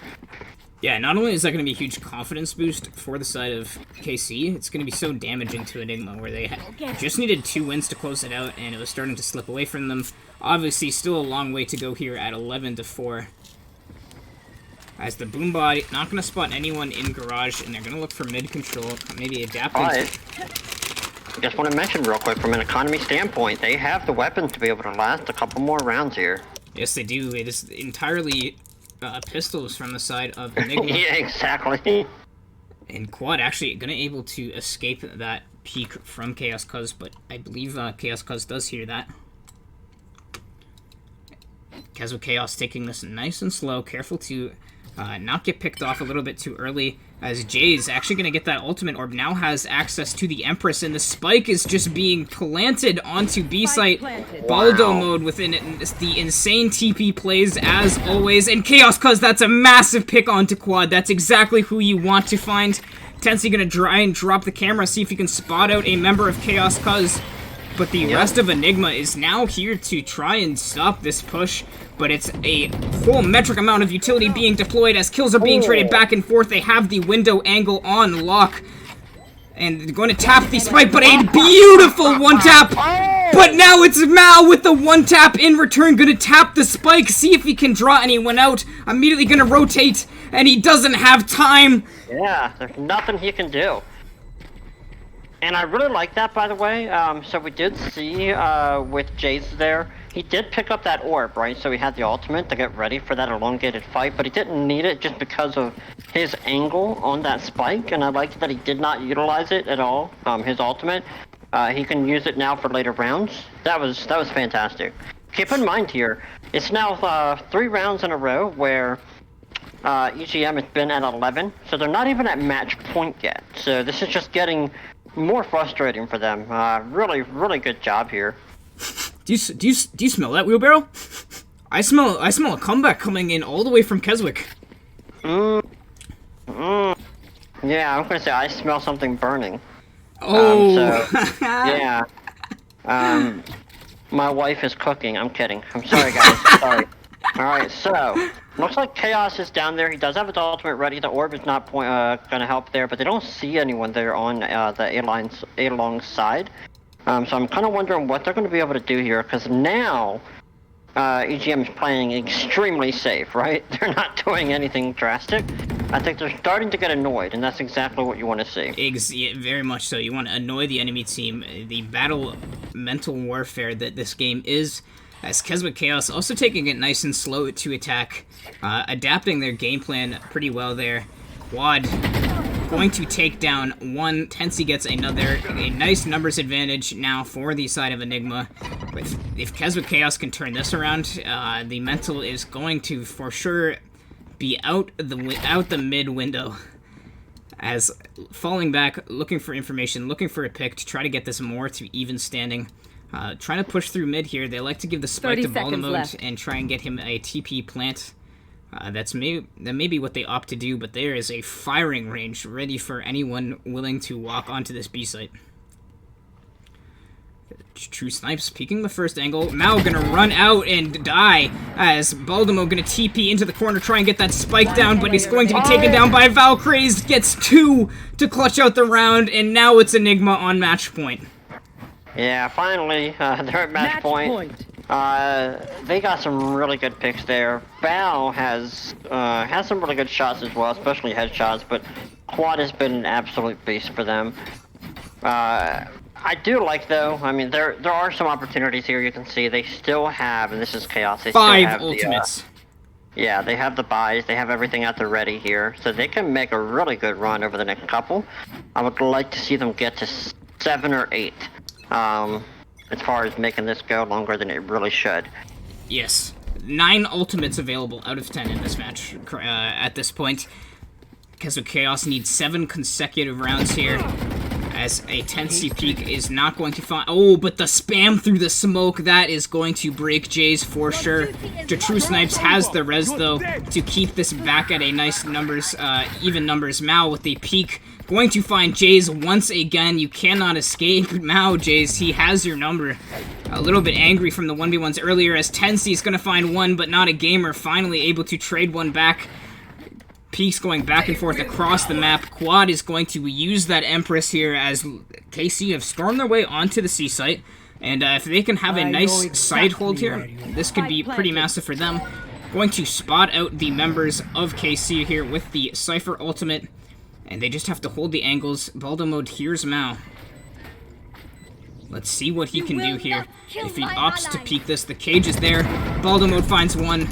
Yeah, not only is that going to be a huge confidence boost for the side of KC, it's going to be so damaging to Enigma, where they just needed 2 wins to close it out, and it was starting to slip away from them. Obviously, still a long way to go here at 11-4. As the Boombot not going to spot anyone in Garage, and they're going to look for mid control, maybe adapting. I just want to mention real quick, from an economy standpoint, they have the weapons to be able to last a couple more rounds here. Yes, they do. It is entirely pistols from the side of Enigma. Yeah, exactly. And Quad actually going to able to escape that peek from Chaos Cuz, but I believe Chaos Cuz does hear that. Kezo Chaos taking this nice and slow, careful to not get picked off a little bit too early, as Jay's actually going to get that ultimate orb, now has access to the Empress, and the spike is just being planted onto B-site. Baldo mode within it, the insane TP plays as always, and Chaos Cuz, that's a massive pick onto Quad. That's exactly who you want to find. Tensei going to try and drop the camera, see if he can spot out a member of Chaos Cuz. But the rest of Enigma is now here to try and stop this push, but it's a whole metric amount of utility being deployed as kills are being traded back and forth. They have the window angle on lock, and they're going to tap the spike, but a beautiful one-tap! But now it's Mao with the one-tap in return, going to tap the spike, see if he can draw anyone out, immediately going to rotate, and he doesn't have time! Yeah, there's nothing he can do. And I really like that, by the way. So we did see with Jace there, he did pick up that orb, right? So he had the ultimate to get ready for that elongated fight, but he didn't need it just because of his angle on that spike, and I liked that he did not utilize it at all, his ultimate. He can use it now for later rounds. That was fantastic. Keep in mind here, it's now 3 rounds in a row where EGM has been at 11, so they're not even at match point yet. So this is just getting more frustrating for them. Really, really good job here. Do you smell that, wheelbarrow? I smell a comeback coming in all the way from Keswick. Yeah, I'm gonna say I smell something burning. Oh. Yeah. My wife is cooking. I'm kidding. I'm sorry, guys. Sorry. Alright, so, looks like Chaos is down there. He does have his ultimate ready. The orb is not gonna help there, but they don't see anyone there on the A-long side. So I'm kind of wondering what they're going to be able to do here, because now EGM is playing extremely safe, right? They're not doing anything drastic. I think they're starting to get annoyed, and that's exactly what you want to see. Yeah, very much so. You want to annoy the enemy team. The battle mental warfare that this game is, as Keswick Chaos also taking it nice and slow to attack, adapting their game plan pretty well there. Quad going to take down one. Tensei gets another. A nice numbers advantage now for the side of Enigma. But if Keswick Chaos can turn this around, the mental is going to for sure be out the mid window. As falling back, looking for information, looking for a pick to try to get this more to even standing. Trying to push through mid here. They like to give the spike to Baldomode and try and get him a TP plant. That may be what they opt to do, but there is a firing range ready for anyone willing to walk onto this B site. True Snipes peeking the first angle. Mao gonna run out and die as Baldomode gonna TP into the corner, try and get that spike down, but he's going to be taken down by Valkyries. Gets 2 to clutch out the round, and now it's Enigma on match point. Yeah, finally, they're at match point. They got some really good picks there. Val has some really good shots as well, especially headshots, but Quad has been an absolute beast for them. I do like, though, I mean, there are some opportunities here. You can see they still have, and this is Chaos, they 5 still have ultimates. Yeah, they have the buys, they have everything at the ready here, so they can make a really good run over the next couple. I would like to see them get to 7 or 8. As far as making this go longer than it really should. Yes. 9 ultimates available out of 10 in this match at this point. Because of Chaos needs 7 consecutive rounds here. as a 10C peek is not going to find... Oh, but the spam through the smoke, that is going to break Jays for sure. True Snipes has the res, though, to keep this back at a nice numbers, even numbers. Mao with the peek, going to find Jays once again. You cannot escape Mao, Jays. He has your number. A little bit angry from the 1v1s earlier, as 10C is going to find one, but not a gamer. Finally able to trade one back. Peaks going back and forth across the map. Quad is going to use that Empress here as KC have stormed their way onto the C site. And if they can have a nice side hold here, this could be pretty massive for them. Going to spot out the members of KC here with the Cypher ultimate. And they just have to hold the angles. Baldo mode, here's Mao. Let's see what he can do here. If he opts to peek this, the cage is there. Baldo mode finds one.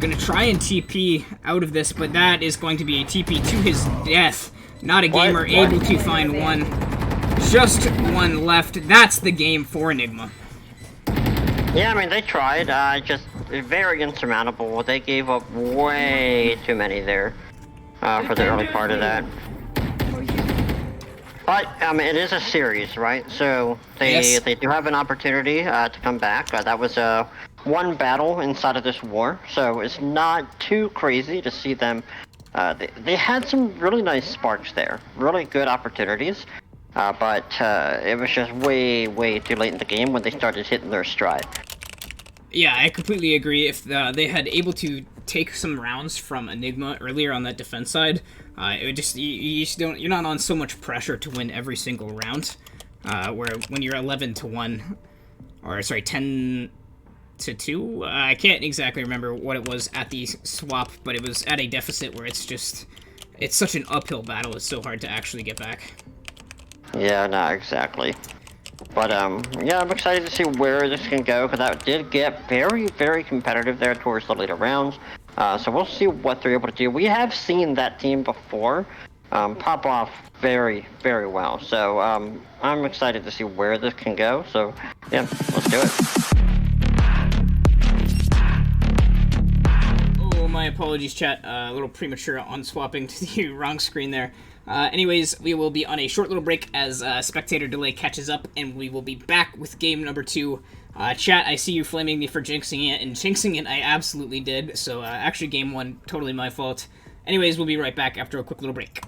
Gonna try and TP out of this, but that is going to be a TP to his death. Not a gamer able to find one. Just one left. That's the game for Enigma. Yeah, I mean, they tried. Just very insurmountable. They gave up way too many there for the early part of that. But, it is a series, right? So, they do have an opportunity to come back. That was one battle inside of this war, so it's not too crazy to see them. They had some really nice sparks there. Really good opportunities. But it was just way too late in the game when they started hitting their stride. Yeah, I completely agree. If they had able to take some rounds from Enigma earlier on that defense side, it would just you're not on so much pressure to win every single round. Where when you're 11-1, or sorry, 10-2, I can't exactly remember what it was at the swap, but it was at a deficit where it's such an uphill battle. It's so hard to actually get back. Yeah, not exactly. But, yeah, I'm excited to see where this can go, because that did get very competitive there towards the later rounds. So we'll see what they're able to do. We have seen that team before pop off very well. So, I'm excited to see where this can go. So, yeah, let's do it. Oh, my apologies, chat. A little premature on swapping to the wrong screen there. Anyways, we will be on a short little break as spectator delay catches up, and we will be back with game number 2. Chat, I see you flaming me for jinxing it, and jinxing it I absolutely did, so actually game 1, totally my fault. Anyways, we'll be right back after a quick little break.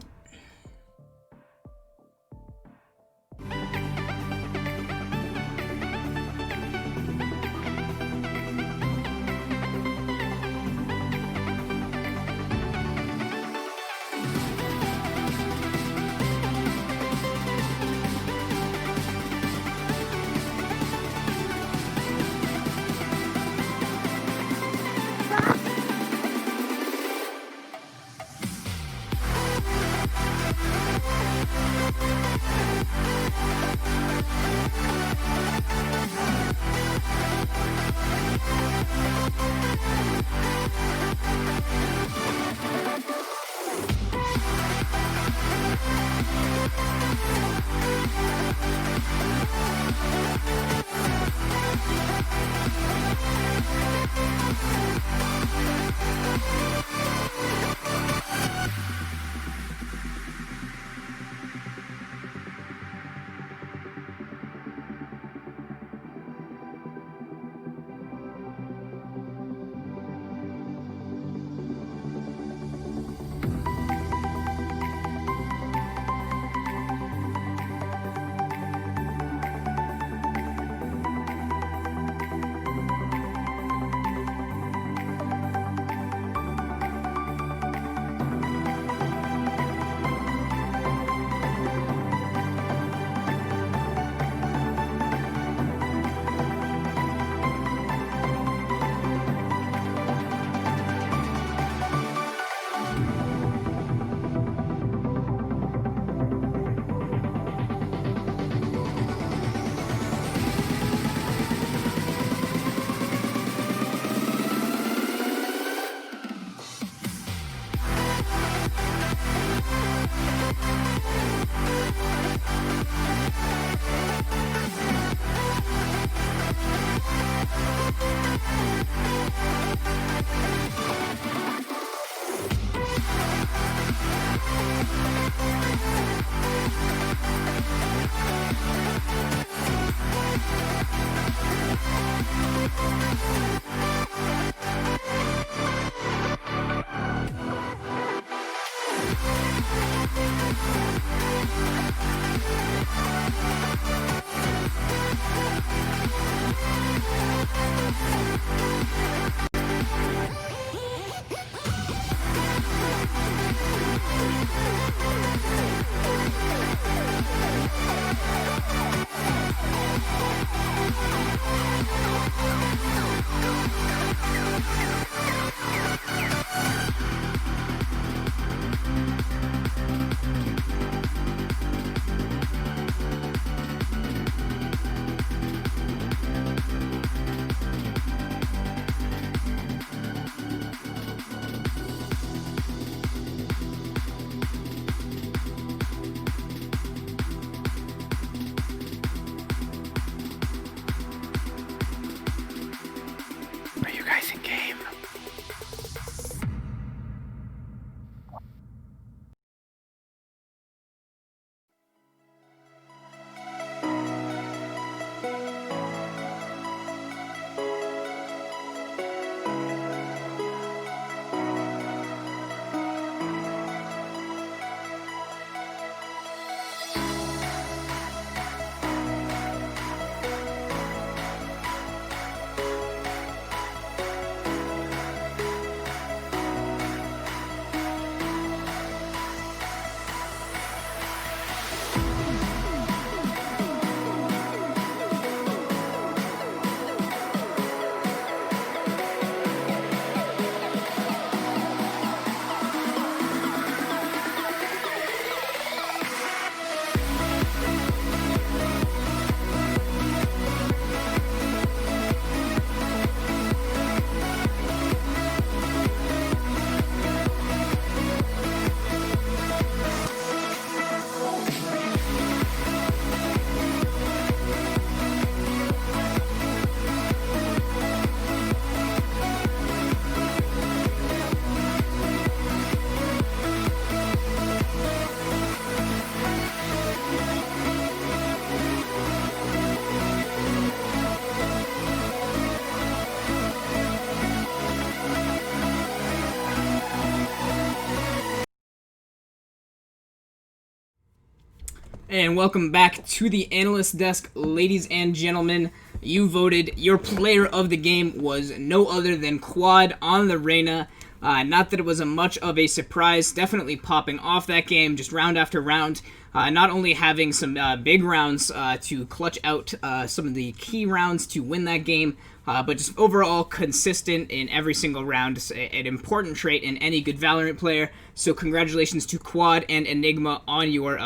And welcome back to the analyst desk, ladies and gentlemen. You voted. Your player of the game was no other than Quad on the Reyna. Not that it was much of a surprise. Definitely popping off that game, just round after round. Not only having some big rounds to clutch out some of the key rounds to win that game, but just overall consistent in every single round. It's an important trait in any good Valorant player. So congratulations to Quad and Enigma on your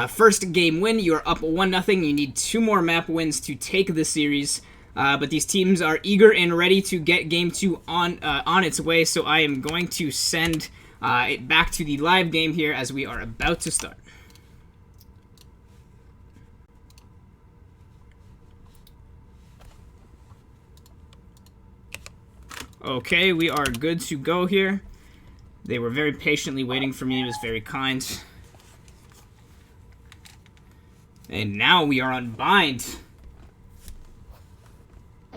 first game win. You're up 1-0. You need 2 more map wins to take the series. But these teams are eager and ready to get Game 2 on its way. So I am going to send it back to the live game here as we are about to start. Okay, we are good to go here. They were very patiently waiting for me. It was very kind. And now we are on bind.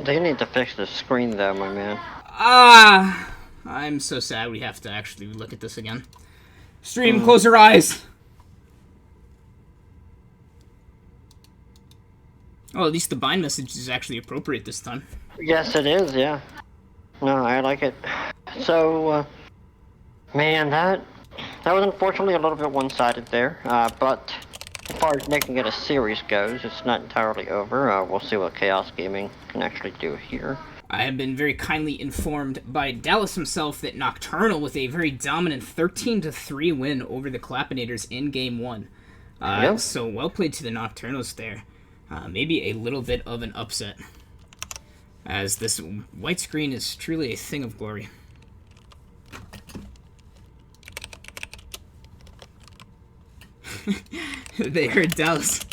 They need to fix the screen though, my man. I'm so sad we have to actually look at this again. Stream, close your eyes! Oh, at least the bind message is actually appropriate this time. Yes, it is, yeah. No, I like it. So, man, that was unfortunately a little bit one-sided there, but as far as making it a series goes, it's not entirely over. We'll see what Chaos Gaming can actually do here. I have been very kindly informed by Dallas himself that Nocturnal with a very dominant 13-3 win over the Clappinators in Game 1. Yep. So well played to the Nocturnals there. Maybe a little bit of an upset, as this white screen is truly a thing of glory. They heard Dallas.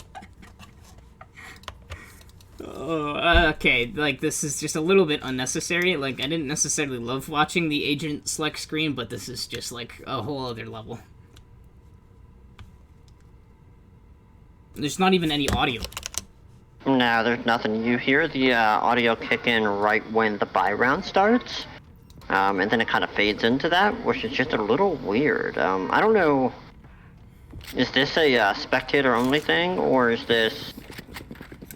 Oh, okay, like, this is just a little bit unnecessary. Like, I didn't necessarily love watching the agent select screen, but this is just, like, a whole other level. There's not even any audio. No, there's nothing. You hear the audio kick in right when the buy round starts, and then it kind of fades into that, which is just a little weird. I don't know. Is this a spectator-only thing, or is this...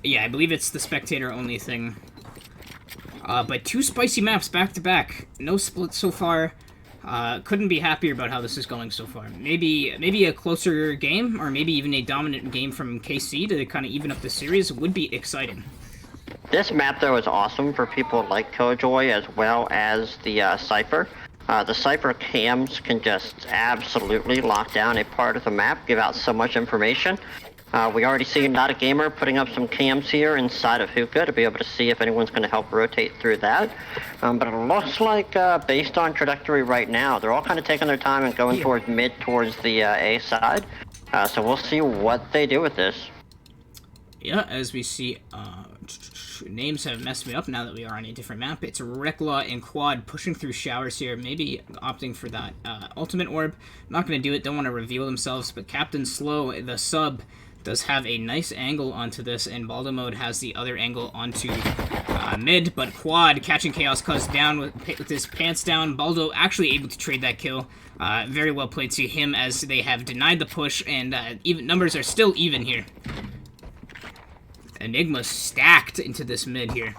Yeah, I believe it's the spectator-only thing. But 2 spicy maps back-to-back. No split so far. Couldn't be happier about how this is going so far. Maybe a closer game, or maybe even a dominant game from KC to kind of even up the series would be exciting. This map, though, is awesome for people like Killjoy as well as the Cypher. The Cypher cams can just absolutely lock down a part of the map, give out so much information. We already see Not a Gamer putting up some cams here inside of Hookah to be able to see if anyone's going to help rotate through that. But it looks like, based on trajectory right now, they're all kind of taking their time and going towards the A side. So we'll see what they do with this. Yeah, as we see, names have messed me up now that we are on a different map. It's Reklaw and Quad pushing through showers here, maybe opting for that ultimate orb. Not going to do it, don't want to reveal themselves, but Captain Slow, the sub, does have a nice angle onto this, and Baldo Mode has the other angle onto mid, but Quad catching Chaos Cuz down with his pants down. Baldo actually able to trade that kill. Very well played to him, as they have denied the push, and even numbers are still even here. Enigma stacked into this mid here.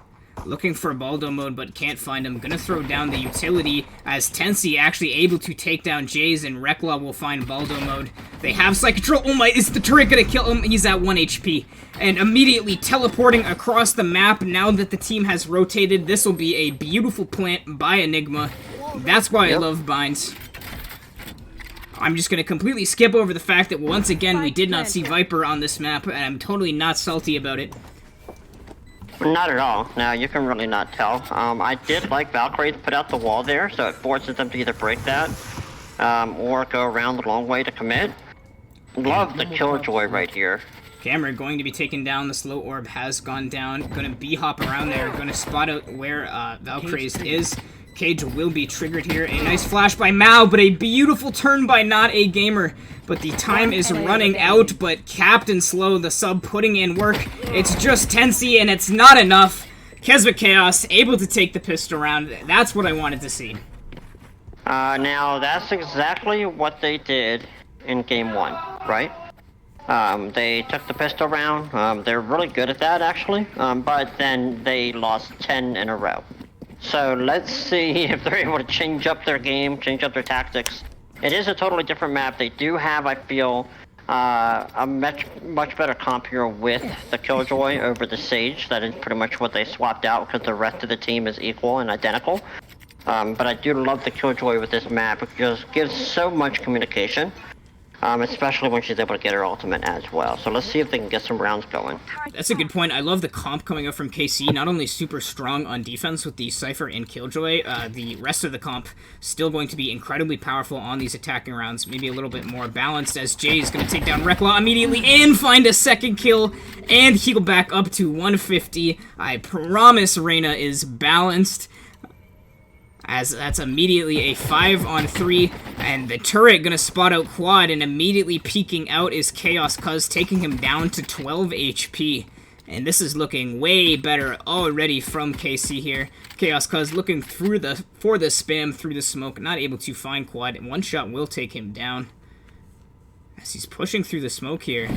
Looking for Baldo Mode, but can't find him. Gonna throw down the utility, as Tensi actually able to take down Jays, and Reklaw will find Baldo Mode. They have Psych Control. Oh my, is the turret gonna kill him? He's at 1 HP. And immediately teleporting across the map, now that the team has rotated. This will be a beautiful plant by Enigma. That's why I love binds. I'm just gonna completely skip over the fact that once again we did not see Viper on this map, and I'm totally not salty about it. Not at all. No, you can really not tell. I did like Valkyrie's put out the wall there, so it forces them to either break that, or go around the long way to commit. Love the Killjoy right here. Camera going to be taken down. The slow orb has gone down. Gonna B-hop around there. Gonna spot out where Valkyrie's is. Cage will be triggered here. A nice flash by Mao, but a beautiful turn by Not a Gamer. But the time is running out, but Captain Slow, the sub, putting in work. It's just Tensi, and it's not enough. Keswick Chaos able to take the pistol round. That's what I wanted to see. Now, that's exactly what they did in Game 1, right? They took the pistol round. They're really good at that, actually. But then they lost 10 in a row. So let's see if they're able to change up their game, change up their tactics. It is a totally different map. They do have, I feel, a much better comp here with the Killjoy over the Sage. That is pretty much what they swapped out because the rest of the team is equal and identical. But I do love the Killjoy with this map. It just gives so much communication. Especially when she's able to get her ultimate as well. So let's see if they can get some rounds going. That's a good point. I love the comp coming up from KC. Not only super strong on defense with the Cypher and Killjoy, the rest of the comp still going to be incredibly powerful on these attacking rounds. Maybe a little bit more balanced as Jay is going to take down Reklaw immediately and find a second kill and heal back up to 150. I promise Reyna is balanced, as that's immediately a 5-on-3, and the turret gonna spot out Quad, and immediately peeking out is Chaos Cuz, taking him down to 12 HP. And this is looking way better already from KC here. Chaos Cuz looking for the spam through the smoke, not able to find Quad, and one shot will take him down. As he's pushing through the smoke here,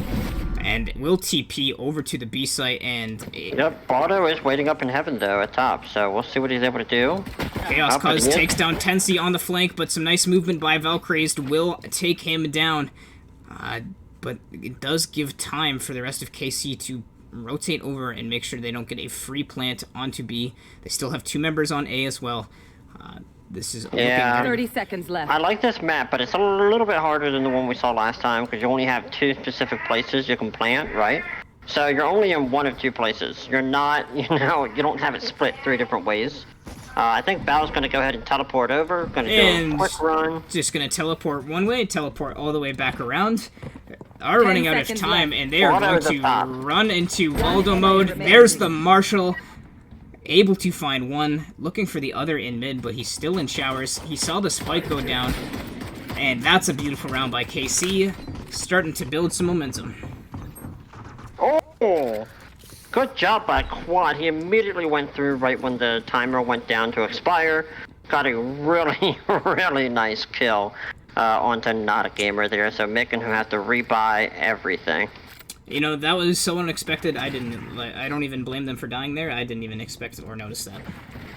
and will TP over to the B site, and... Yep, Baldo is waiting up in heaven, though, at top, so we'll see what he's able to do. Chaos Cuz takes down Tensi on the flank, but some nice movement by Valcrazed will take him down. But it does give time for the rest of KC to rotate over and make sure they don't get a free plant onto B. They still have 2 members on A as well. This is looking 30 seconds left. I like this map, but it's a little bit harder than the one we saw last time because you only have 2 specific places you can plant, right? So you're only in 1 of 2 places. You're not, you don't have it split 3 different ways. I think Bao's gonna go ahead and teleport over, gonna do a quick run. Just gonna teleport one way, teleport all the way back around. Are running out of time, and they are going to run into Waldo mode. There's the Marshal. Able to find one, looking for the other in mid, but he's still in showers. He saw the spike go down, and that's a beautiful round by KC, starting to build some momentum. Oh, good job by Quad. He immediately went through right when the timer went down to expire. Got a really, really nice kill onto Not a Gamer there, so making him have to rebuy everything. You know, that was so unexpected. I don't even blame them for dying there. I didn't even expect it or notice that.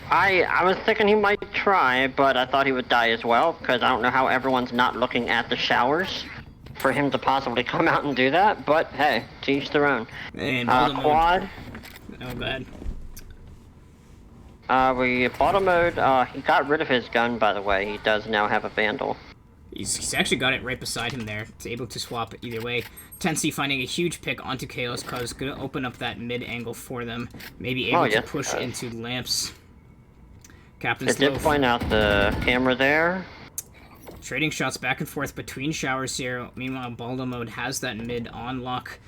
I was thinking he might try, but I thought he would die as well, because I don't know how everyone's not looking at the showers for him to possibly come out and do that, but hey, to each their own. And Quad. Oh, bad. We bottom mode, he got rid of his gun, by the way. He does now have a Vandal. He's actually got it right beside him there. It's able to swap either way. Tensi finding a huge pick onto Chaos Cuz, gonna open up that mid angle for them. Maybe able to push into lamps. Captain's It did point out the camera there. Trading shots back and forth between showers here. Meanwhile, Baldo mode has that mid on lock.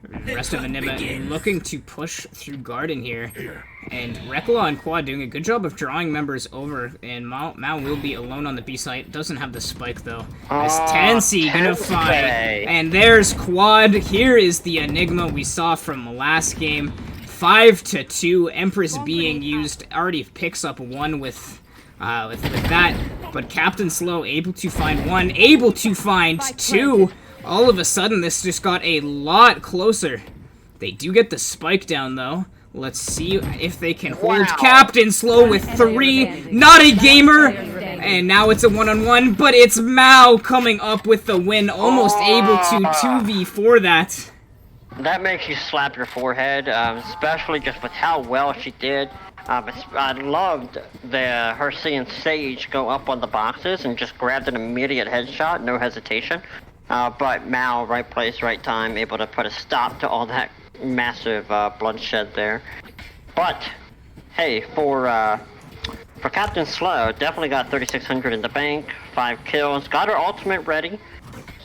The rest of Enigma looking to push through Garden here. And Reklaw and Quad doing a good job of drawing members over. And Mao will be alone on the B site. Doesn't have the spike though. As Tensi gonna fight. And there's Quad. Here is the Enigma we saw from last game. 5-2. Empress being used. Already picks up one with that. But Captain Slow able to find one. Able to find 2. All of a sudden, this just got a lot closer. They do get the spike down, though. Let's see if they can hold Captain Slow with 3. Not a gamer! And now it's a 1-on-1, but it's Mao coming up with the win. Almost able to 2v4 that. That makes you slap your forehead, especially just with how well she did. I loved her seeing Sage go up on the boxes and just grabbed an immediate headshot, no hesitation. But Mao, right place, right time, able to put a stop to all that massive bloodshed there. But hey, for Captain Slow, definitely got 3,600 in the bank, 5 kills, got her ultimate ready.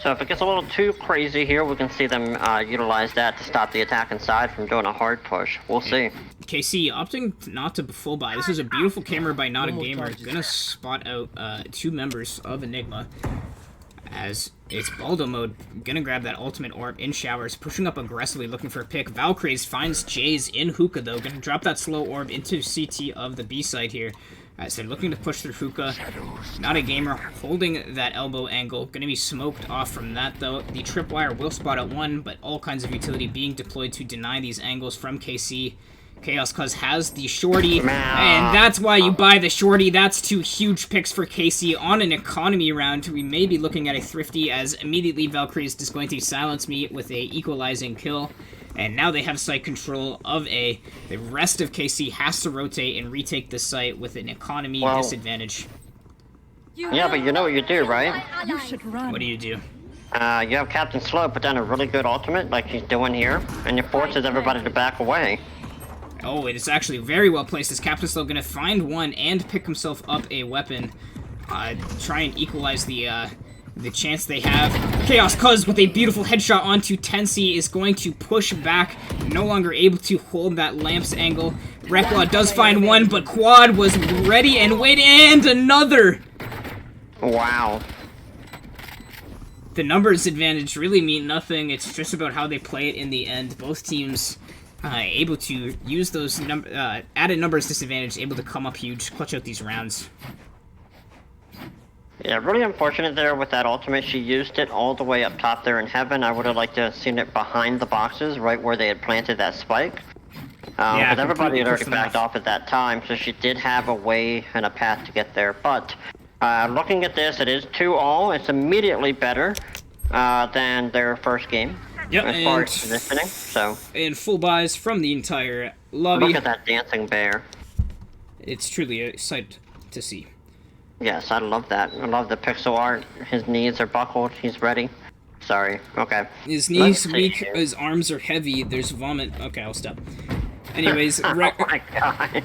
So if it gets a little too crazy here, we can see them utilize that to stop the attack inside from doing a hard push. We'll see. KC opting not to full buy. This is a beautiful camera by Not a Gamer. Gonna spot out 2 members of Enigma. As it's Baldo mode, gonna grab that ultimate orb in showers, pushing up aggressively, looking for a pick. Valcrazed finds Jays in hookah though, gonna drop that slow orb into CT of the B side here. as they're looking to push through hookah. Not a gamer holding that elbow angle. Going to be smoked off from that, though. The tripwire will spot at 1, but all kinds of utility being deployed to deny these angles from KC. Chaos Cuz has the shorty, and that's why you buy the shorty. That's 2 huge picks for KC on an economy round. We may be looking at a thrifty, as immediately Valkyrie is just going to silence me with a equalizing kill. And now they have site control of A. The rest of KC has to rotate and retake the site with an economy disadvantage. Yeah, but you know what you do, right? You should run. What do you do? You have Captain Slow put down a really good ultimate, like he's doing here, and it forces everybody to back away. Oh, it is actually very well placed, as Captain Slow going to find one and pick himself up a weapon. Try and equalize the chance they have. Chaos Cuz with a beautiful headshot onto Tensi is going to push back, no longer able to hold that Lamps angle. Rekla does find one, but Quad was ready and waiting, and another! Wow. The numbers advantage really mean nothing. It's just about how they play it in the end. Both teams able to use those added numbers disadvantage, able to come up huge, clutch out these rounds. Yeah, really unfortunate there with that ultimate. She used it all the way up top there in heaven. I would have liked to have seen it behind the boxes, right where they had planted that spike. But everybody had already backed off at that time, so she did have a way and a path to get there. But looking at this, it is 2-all. It's immediately better than their first game. Yep, as far as positioning, so. And full buys from the entire lobby. Look at that dancing bear. It's truly a sight to see. Yes, I love that. I love the pixel art. His knees are buckled. He's ready. Sorry. Okay. His knees weak. His arms are heavy. There's vomit. Okay, I'll stop. Anyways, oh my god.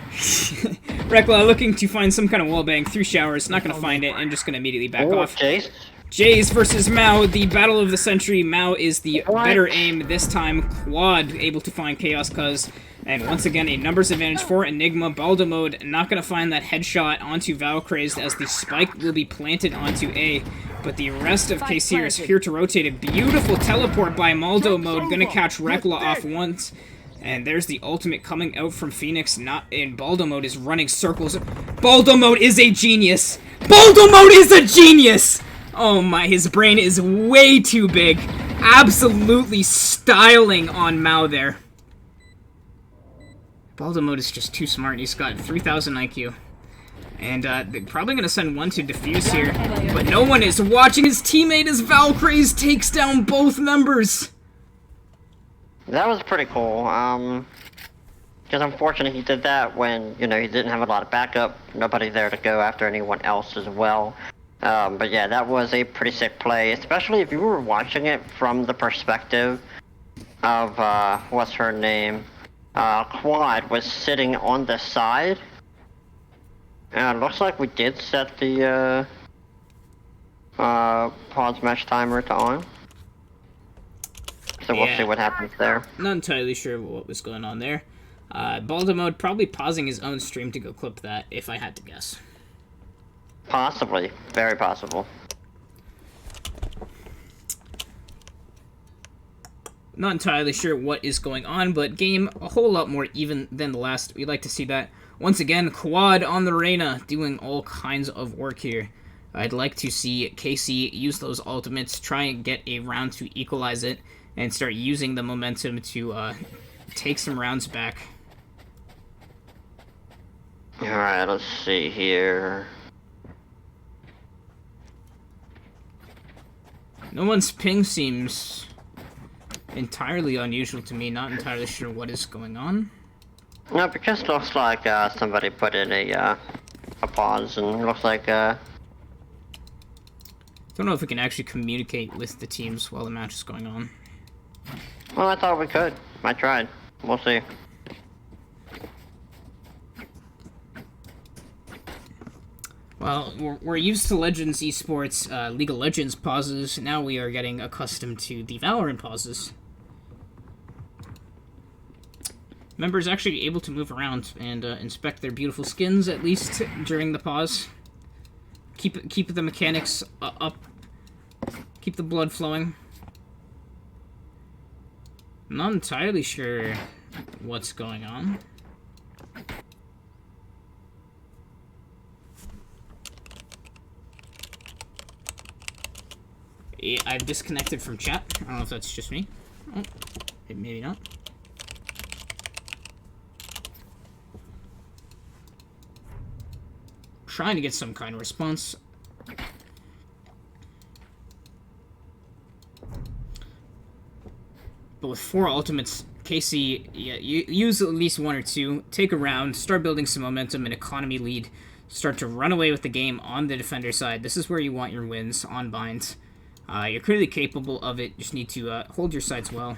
Rekla looking to find some kind of wallbang through showers. Not going to find it, and just going to immediately back off. Jace. Jace versus Mao, the battle of the century. Mao is the better aim this time. Quad able to find Chaos Cuz. And once again, a numbers advantage for Enigma. Baldo mode not going to find that headshot onto Valcrazed, as the spike will be planted onto A. But the rest of KC is here to rotate. A beautiful teleport by Maldo mode. Going to catch Rekla off once. And there's the ultimate coming out from Phoenix. Not in Baldo mode is running circles. Baldo mode is a genius. Baldo mode is a genius. Oh my, his brain is way too big. Absolutely styling on Mao there. Baldo mode is just too smart. He's got 3,000 IQ. And they're probably going to send one to defuse here. But no one is watching his teammate as Valcraze takes down both members. That was pretty cool. Because unfortunately he did that when, you know, he didn't have a lot of backup. Nobody there to go after anyone else as well. But yeah, that was a pretty sick play, especially if you were watching it from the perspective of, what's her name? Quad was sitting on the side. And it looks like we did set the, pause match timer to on. So we'll see what happens there. Not entirely sure what was going on there. Baldo mode probably pausing his own stream to go clip that, if I had to guess. Possibly. Very possible. Not entirely sure what is going on, but game a whole lot more even than the last. We'd like to see that. Once again, Quad on the Reyna, doing all kinds of work here. I'd like to see KC use those ultimates, try and get a round to equalize it, and start using the momentum to take some rounds back. Alright, let's see here. No one's ping seems entirely unusual to me. Not entirely sure what is going on. No, because it looks like somebody put in a pause, and it looks like don't know if we can actually communicate with the teams while the match is going on. Well, I thought we could. I tried. We'll see. Well, we're used to Legends Esports, League of Legends pauses. Now we are getting accustomed to the Valorant pauses. Members actually able to move around and inspect their beautiful skins, at least during the pause. Keep the mechanics up. Keep the blood flowing. I'm not entirely sure what's going on. Yeah, I've disconnected from chat. I don't know if that's just me. Oh, maybe not. Trying to get some kind of response. But with 4 ultimates, KC, yeah, you use at least 1 or 2, take a round, start building some momentum and economy lead, start to run away with the game on the defender side. This is where you want your wins on binds. You're clearly capable of it, just need to hold your sides well.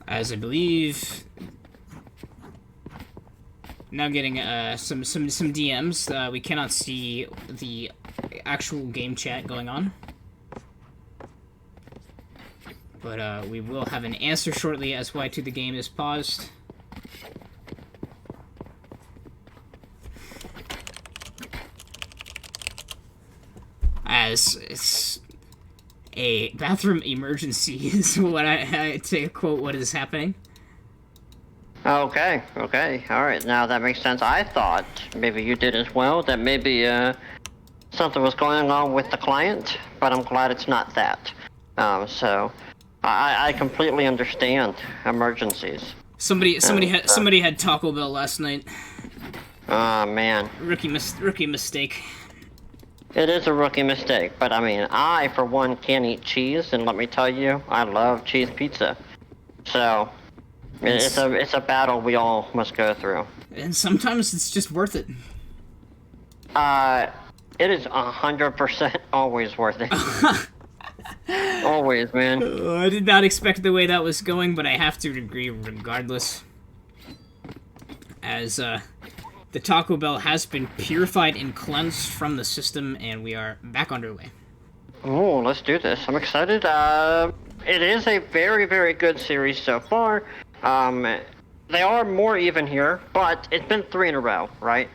As I believe, now getting some DMs. We cannot see the actual game chat going on, but we will have an answer shortly as why to the game is paused. As it's a bathroom emergency is what I to quote what is happening. Okay, alright, now that makes sense. I thought, maybe you did as well, that maybe something was going on with the client, but I'm glad it's not that. So, I completely understand emergencies. Somebody had Taco Bell last night. Oh, man. Rookie mistake. It is a rookie mistake, but I mean, I, for one, can't eat cheese, and let me tell you, I love cheese pizza. So, it's a battle we all must go through. And sometimes it's just worth it. It is 100% always worth it. Always, man. I did not expect the way that was going, but I have to agree regardless. As, the Taco Bell has been purified and cleansed from the system, and we are back underway. Oh, let's do this. I'm excited. It is a very, very good series so far. They are more even here, but it's been 3 in a row, right?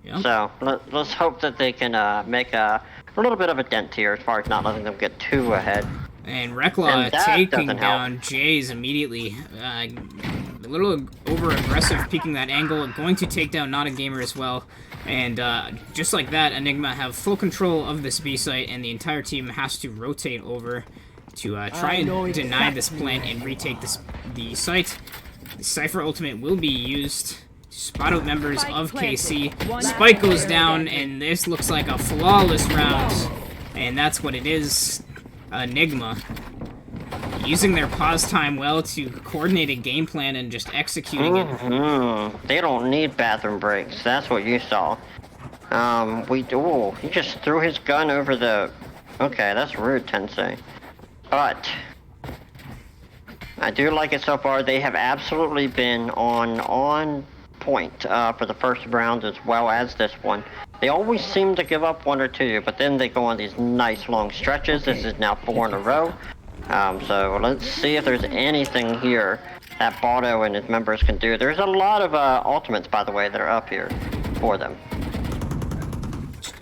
Yeah. So, let's hope that they can make a little bit of a dent here as far as not letting them get too ahead. And Reclaw taking down Jays immediately. A little over-aggressive, peeking that angle, going to take down Not a Gamer as well. And just like that, Enigma have full control of this B site, and the entire team has to rotate over to try and deny this plant and retake the site. The Cypher ultimate will be used to spot out members of KC. Spike goes down, and this looks like a flawless round. And that's what it is. Enigma using their pause time well to coordinate a game plan and just executing it. They don't need bathroom breaks. That's what you saw. He just threw his gun over the... Okay, that's rude, Tensei. But I do like it so far. They have absolutely been on point for the first round as well as this one. They always seem to give up 1 or 2, but then they go on these nice long stretches. This is now 4 in a row. So let's see if there's anything here that Baldo and his members can do. There's a lot of ultimates, by the way, that are up here for them.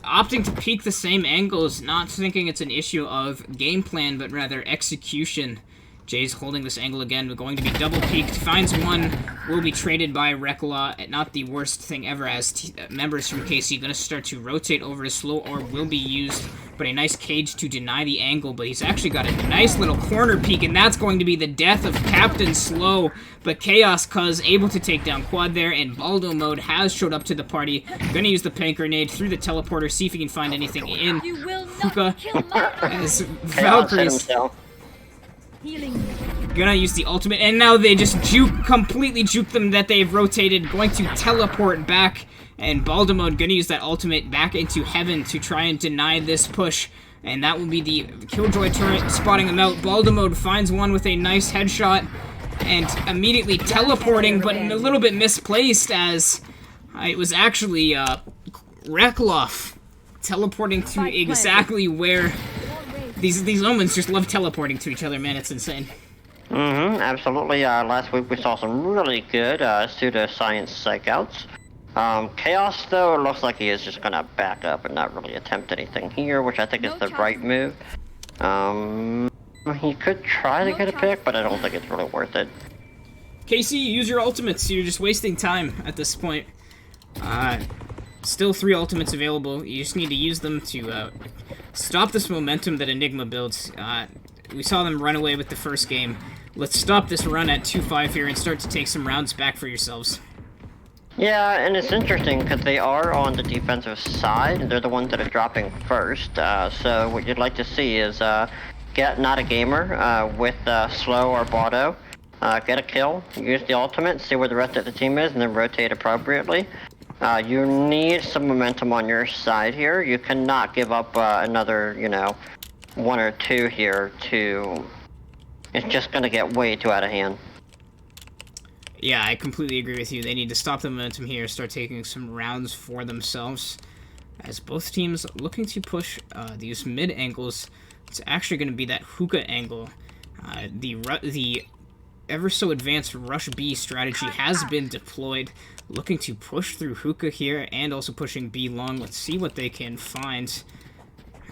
Opting to peek the same angles, not thinking it's an issue of game plan, but rather execution. Jay's holding this angle again. We're going to be double peeked. Finds one. Will be traded by Reclaw. Not the worst thing ever, as members from KC going to start to rotate over to slow orb. Will be used, but a nice cage to deny the angle. But he's actually got a nice little corner peek, and that's going to be the death of Captain Slow. But Chaos Cuz able to take down Quad there, and Baldo Mode has showed up to the party. Going to use the Pank Grenade through the teleporter, see if he can find anything in Hookah. As Valkyrie's gonna use the ultimate, and now they just completely juke them that they've rotated, going to teleport back, and Baldemode gonna use that ultimate back into heaven to try and deny this push, and that will be the Killjoy turret spotting them out. Baldemode finds one with a nice headshot, and immediately teleporting, but a little bit misplaced, as it was actually Rekloff teleporting to exactly where... These omens just love teleporting to each other, man. It's insane. Absolutely. Last week we saw some really good pseudoscience psych-outs. Chaos, though, looks like he is just gonna back up and not really attempt anything here, which I think is the right move. He could try to get a pick, but I don't think it's really worth it. Casey, use your ultimates. You're just wasting time at this point. Still 3 ultimates available. You just need to use them to stop this momentum that Enigma builds. We saw them run away with the first game. Let's stop this run at 2-5 here and start to take some rounds back for yourselves. Yeah, and it's interesting because they are on the defensive side. They're the ones that are dropping first. So what you'd like to see is get Not a Gamer with Slow or Botto. Get a kill, use the ultimate, see where the rest of the team is, and then rotate appropriately. You need some momentum on your side here. You cannot give up another, 1 or 2 here to... It's just gonna get way too out of hand. Yeah, I completely agree with you. They need to stop the momentum here, start taking some rounds for themselves. As both teams looking to push these mid angles, it's actually going to be that hookah angle. The ever so advanced Rush B strategy has been deployed, looking to push through hookah here and also pushing B long. Let's see what they can find.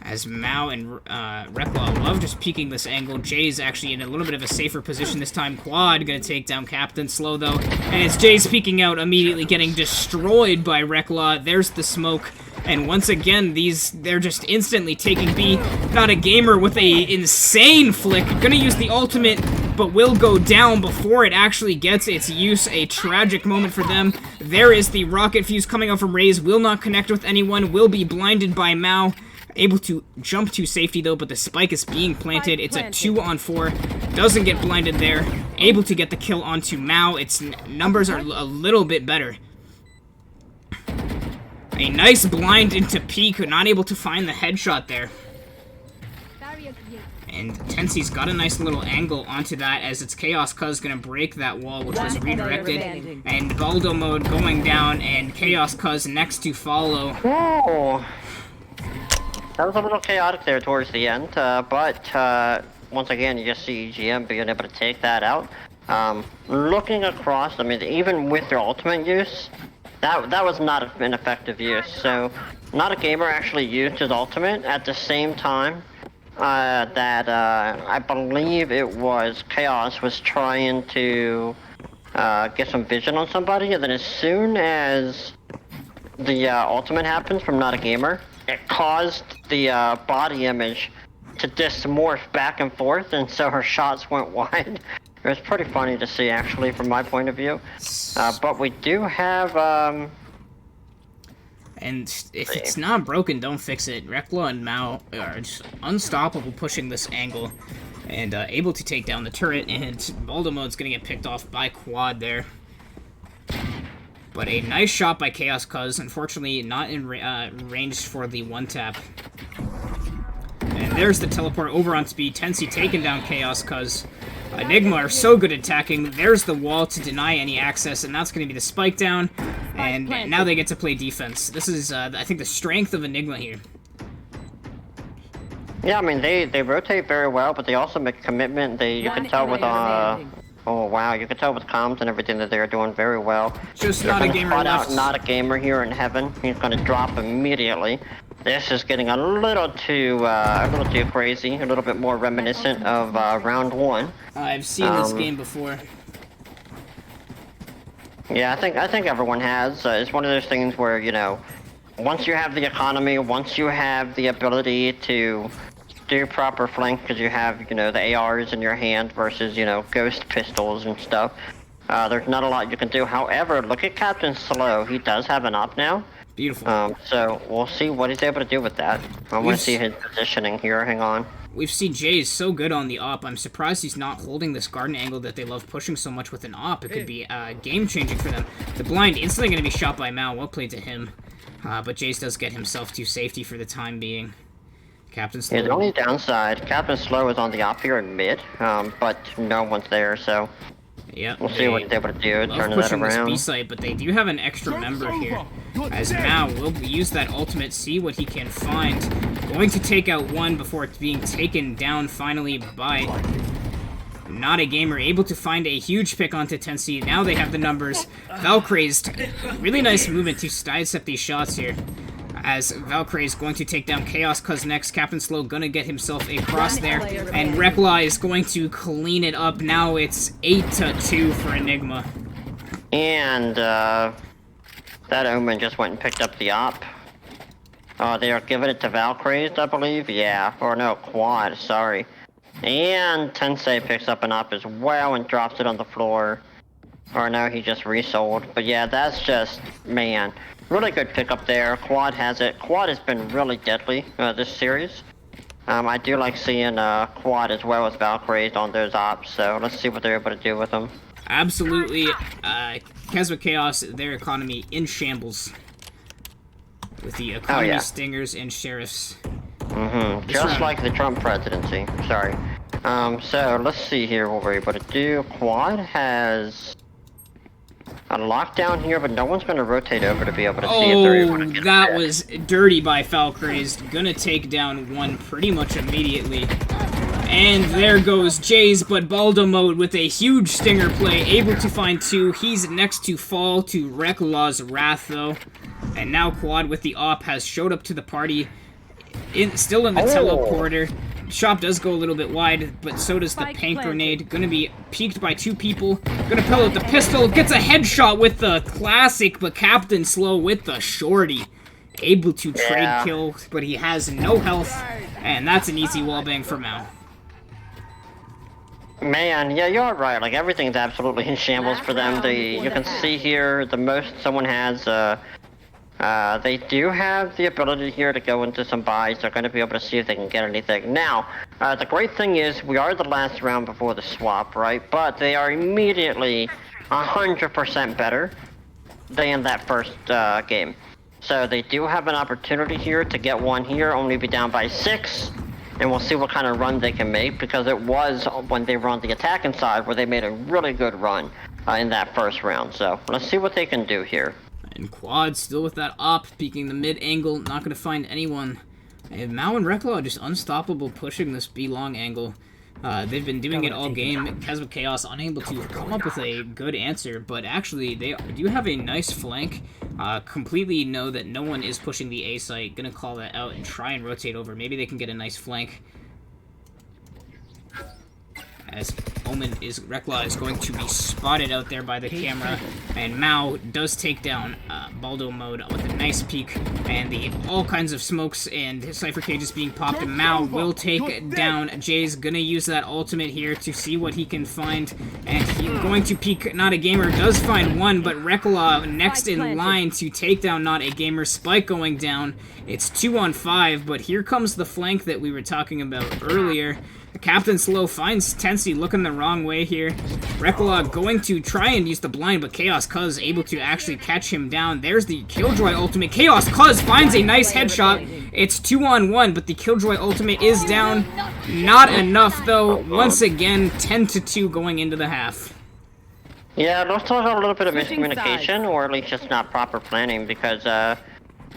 As Mao and Reklaw love just peeking this angle. Jay's actually in a little bit of a safer position this time. Quad gonna take down Captain Slow though. And it's Jay's peeking out, immediately getting destroyed by Reklaw. There's the smoke. And once again, they're just instantly taking B. Not a Gamer with a insane flick. Gonna use the ultimate, but will go down before it actually gets its use. A tragic moment for them. There is the rocket fuse coming out from Raze. Will not connect with anyone. Will be blinded by Mao. Able to jump to safety though, but the spike is being planted. It's a 2-on-4. Doesn't get blinded there. Able to get the kill onto Mao. Its numbers are a little bit better. A nice blind into Peak, not able to find the headshot there. And Tensi's got a nice little angle onto that as it's Chaos Cuz gonna break that wall, which was redirected. And Baldo mode going down, and Chaos Cuz next to follow. Oh. That was a little chaotic there towards the end, but once again, you just see EGM being able to take that out. Looking across, I mean, even with their ultimate use, that was not an effective use. So, Not a Gamer actually used his ultimate at the same time that I believe it was Chaos was trying to get some vision on somebody, and then as soon as the ultimate happens from Not a Gamer, it caused the body image to dysmorph back and forth, and so her shots went wide. It was pretty funny to see, actually, from my point of view. But we do have, And if it's not broken, don't fix it. Reklaw and Mao are just unstoppable pushing this angle, and able to take down the turret, and Baldo mode's gonna get picked off by Quad there. But a nice shot by Chaos Cuz, unfortunately not in range for the one-tap. And there's the teleport over on speed. Tensi taking down Chaos Cuz. Enigma are so good at attacking. There's the wall to deny any access, and that's going to be the spike down. And now they get to play defense. This is, I think, the strength of Enigma here. Yeah, I mean, they rotate very well, but they also make a commitment. You can tell with, oh wow, you can tell with comms and everything that they're doing very well. Just Not a Gamer left. Not a Gamer here in heaven. He's going to drop immediately. This is getting a little too crazy, a little bit more reminiscent of round 1. I've seen this game before. Yeah, I think everyone has. It's one of those things where, once you have the economy, once you have the ability to do proper flank, because you have, the ARs in your hand versus, ghost pistols and stuff, there's not a lot you can do. However, look at Captain Slow. He does have an op now. Beautiful. So we'll see what he's able to do with that. I want to see his positioning here. Hang on. We've seen Jay is so good on the op. I'm surprised he's not holding this garden angle that they love pushing so much with an op. It could be game-changing for them. The blind instantly going to be shot by Mao. Well played to him. But Jace does get himself to safety for the time being. Captain Slow. Yeah, the only downside, Captain Slow is on the op here in mid, but no one's there, so yep, we'll see what he's able to do, turn that pushing around. This B-site, but they do have an extra member here. As Mao will use that ultimate, see what he can find. Going to take out one before it's being taken down finally by Not a Gamer able to find a huge pick onto Tensei. Now they have the numbers. Valcrazed, really nice movement to sidestep these shots here. As Valkyrie is going to take down Chaos, cuz next Captain Slow gonna get himself a cross there, and Reklaw is going to clean it up. Now it's 8-2 for Enigma. And that Omen just went and picked up the op. They are giving it to Valkyrie, I believe. Yeah, or no, Quad. Sorry. And Tensei picks up an op as well and drops it on the floor. Or no, he just resold. But yeah, that's just, man, really good pickup there. Quad has it. Quad has been really deadly this series. I do like seeing Quad as well as Valkyrie on those ops, so let's see what they're able to do with them. Absolutely. Keswick Chaos, their economy in shambles. With the economy stingers and sheriffs. Just like the Trump presidency. Sorry. So let's see here what we're able to do. Quad has a lockdown here, but no one's going to rotate over to be able to see if they're able to get that was dirty by Valkyries. Gonna take down one pretty much immediately. And there goes Jays, but Baldo Mode with a huge stinger play, able to find two. He's next to fall to Reklaw's Wrath, though. And now Quad with the op has showed up to the party, still in the teleporter. Shop does go a little bit wide, but so does the paint grenade. Gonna be peeked by two people. Gonna pull out the pistol, gets a headshot with the classic, but Captain Slow with the shorty. Able to trade kill, but he has no health, and that's an easy wallbang for Mao. Man, yeah, you're right. Like, everything's absolutely in shambles for them. You can see here, the most someone has, they do have the ability here to go into some buys. They're going to be able to see if they can get anything. Now, the great thing is, we are the last round before the swap, right? But they are immediately 100% better than that first game. So they do have an opportunity here to get one here, only be down by 6. And we'll see what kind of run they can make, because it was when they were on the attacking side where they made a really good run in that first round. So let's see what they can do here. And Quad still with that op, peeking the mid angle, not going to find anyone. And Mao and Reklaw are just unstoppable pushing this B-long angle. They've been doing it all game. Keswick Chaos unable to come up with a good answer, but actually they do have a nice flank. Completely know that no one is pushing the A site. Gonna call that out and try and rotate over. Maybe they can get a nice flank. As Reklaw is going to be spotted out there by the camera, and Mao does take down Baldo Mode with a nice peek, and all kinds of smokes and Cypher cages being popped, and Mao will take down Jay's. Gonna use that ultimate here to see what he can find, and he's going to peek Not a Gamer, does find one, but Reklaw next in line to take down Not a Gamer. Spike going down. It's 2-on-5, but here comes the flank that we were talking about earlier. Captain Slow finds Tensei looking the wrong way here. Reklaw going to try and use the blind, but Chaos Cuz able to actually catch him down. There's the Killjoy ultimate. Chaos Cuz finds a nice headshot. It's 2-on-1, but the Killjoy ultimate is down. Not enough, though. Once again, 10-2 going into the half. Yeah, it looks like a little bit of miscommunication, or at least just not proper planning, because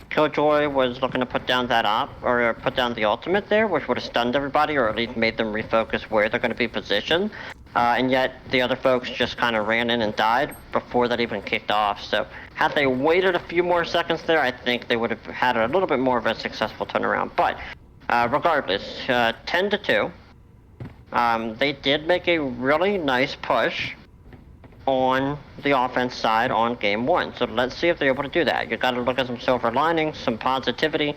Killjoy was looking to put down that op, or put down the ultimate there, which would have stunned everybody, or at least made them refocus where they're going to be positioned. And yet, the other folks just kind of ran in and died before that even kicked off. So, had they waited a few more seconds there, I think they would have had a little bit more of a successful turnaround. But, regardless, 10-2. They did make a really nice push on the offense side on game 1. So let's see if they're able to do that. You gotta look at some silver linings, some positivity.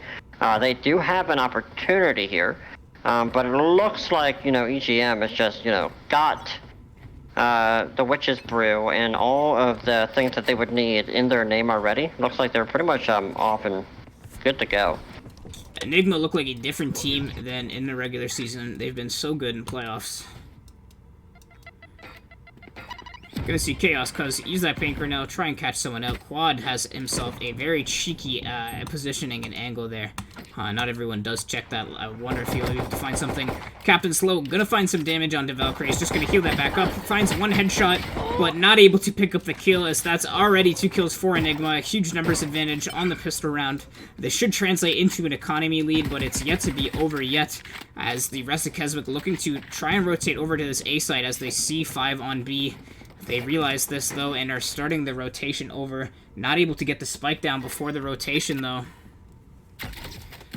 They do have an opportunity here, but it looks like, EGM has just, got the Witch's Brew and all of the things that they would need in their name already. Looks like they're pretty much off and good to go. Enigma look like a different team than in the regular season. They've been so good in playoffs. Gonna see Chaos Cuz use that paint grenade, try and catch someone out. Quad has himself a very cheeky positioning and angle there. Not everyone does check that. I wonder if he'll be able to find something. Captain Slow gonna find some damage onto Valkyrie. He's just gonna heal that back up. Finds one headshot, but not able to pick up the kill, as that's already 2 kills for Enigma. A huge numbers advantage on the pistol round. This should translate into an economy lead, but it's yet to be over yet, as the rest of Keswick looking to try and rotate over to this A site as they see 5 on B. They realize this, though, and are starting the rotation over. Not able to get the spike down before the rotation, though.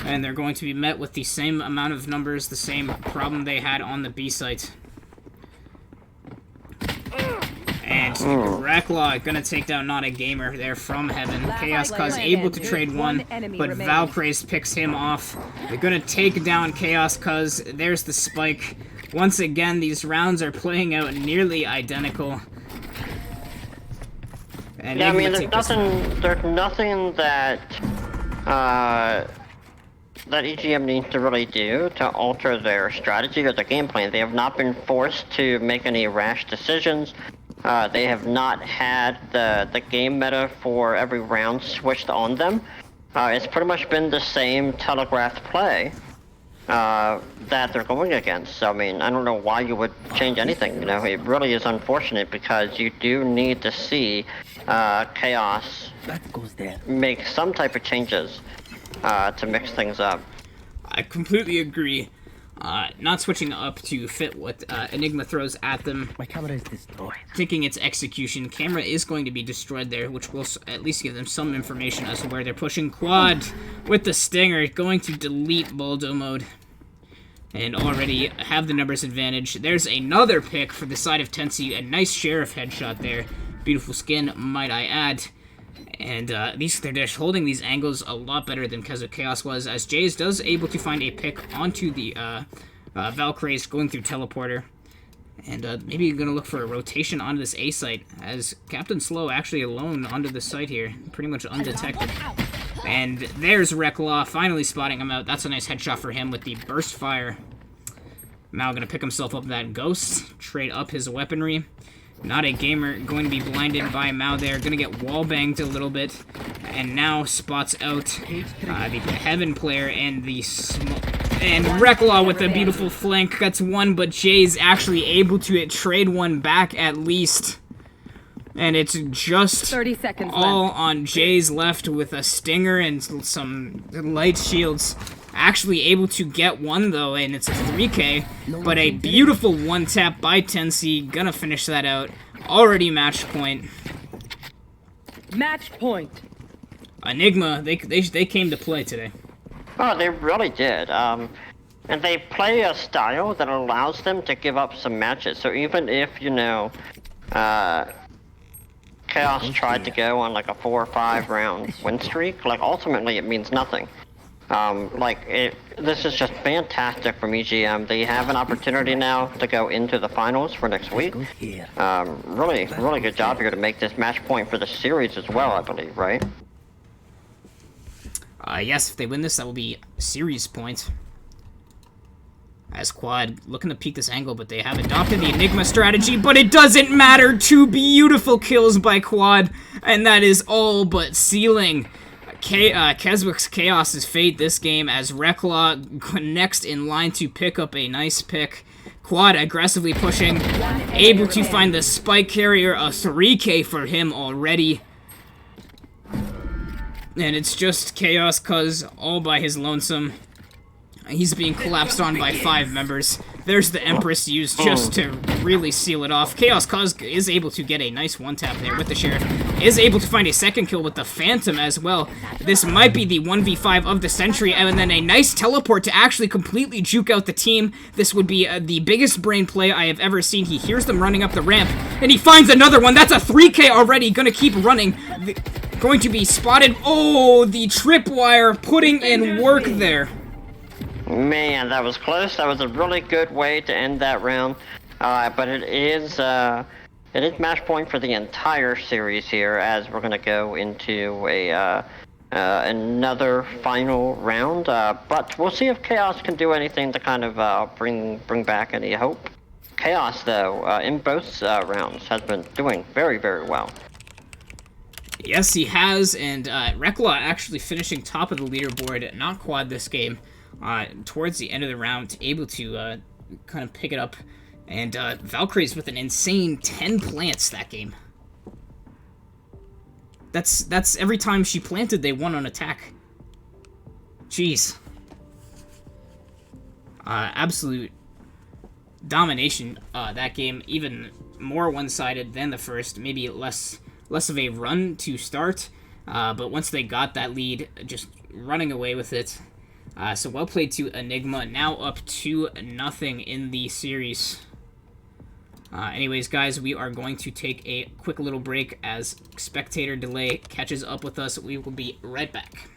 And they're going to be met with the same amount of numbers, the same problem they had on the B site. And Reclaw gonna take down Not a Gamer there from Heaven. Chaos Cuz able to trade one, but Valkyries picks him off. They're gonna take down Chaos Cuz. There's the spike. Once again, these rounds are playing out nearly identical. And yeah, I mean, there's nothing that that EGM needs to really do to alter their strategy or their game plan. They have not been forced to make any rash decisions. They have not had the game meta for every round switched on them. It's pretty much been the same telegraphed play that they're going against. So, I mean, I don't know why you would change anything. You know, it really is unfortunate because you do need to see Chaos make some type of changes to mix things up. I completely agree. Not switching up to fit what Enigma throws at them. My camera is destroyed. Taking its execution. Camera is going to be destroyed there, which will at least give them some information as to where they're pushing. Quad with the Stinger, going to delete Boldo mode. And already have the numbers advantage. There's another pick for the side of Tensi. A nice Sheriff headshot there. Beautiful skin, might I add. And they're just holding these angles a lot better than Chaos was, as Jays does able to find a pick onto the Valkyries going through teleporter. And maybe you're going to look for a rotation onto this A site, as Captain Slow actually alone onto the site here, pretty much undetected. And there's Reclaw finally spotting him out. That's a nice headshot for him with the burst fire. Now going to pick himself up that Ghost, trade up his weaponry. Not a Gamer going to be blinded by Mao there. Going to get wall-banged a little bit. And now spots out the Heaven player and the... And Reclaw with a beautiful flank gets one, but Jay's actually able to trade one back at least. And it's just 30 seconds all left. on Jay's left with a Stinger and some light shields. Actually able to get one, though, and it's a 3K. But a beautiful one-tap by Tensi. Gonna finish that out. Already match point. Match point. Enigma, they came to play today. Oh, they really did. And they play a style that allows them to give up some matches. So even if, you know, Chaos tried to go on like a 4 or 5 round win streak, like ultimately it means nothing. This is just fantastic from EGM. They have an opportunity now to go into the finals for next week. Really good job here to make this match point for the series as well, I believe, right? Yes, if they win this, that will be series points. As Quad looking to peek this angle, but they have adopted the Enigma strategy, but it doesn't matter. 2 beautiful kills by Quad, and that is all but sealing Keswick's Chaos's fate this game, as Reclaw next in line to pick up a nice pick. Quad aggressively pushing, able to find the spike carrier, a 3K for him already. And it's just Chaos Cuz all by his lonesome. He's being collapsed on by 5 members. There's the Empress used just to really seal it off. Chaos Cuz is able to get a nice one-tap there with the Sheriff. Is able to find a second kill with the Phantom as well. This might be the 1v5 of the century, and then a nice teleport to actually completely juke out the team. This would be the biggest brain play I have ever seen. He hears them running up the ramp, and he finds another one. That's a 3K already. Gonna keep running. Going to be spotted. Oh, the tripwire putting in work there. Man, that was close. That was a really good way to end that round. But it is match point for the entire series here, as we're gonna go into another final round. But we'll see if Chaos can do anything to kind of bring back any hope. Chaos, though, in both rounds, has been doing very, very well. Yes, he has, and Rekla actually finishing top of the leaderboard, not quad this game, towards the end of the round, able to kind of pick it up, and Valkyrie's with an insane 10 plants that game. That's every time she planted, they won on attack. Jeez. Absolute domination, that game, even more one-sided than the first, maybe less of a run to start, but once they got that lead, just running away with it. So well played to Enigma, now up 2-0 in the series. Anyways, guys, we are going to take a quick little break as spectator delay catches up with us. We will be right back.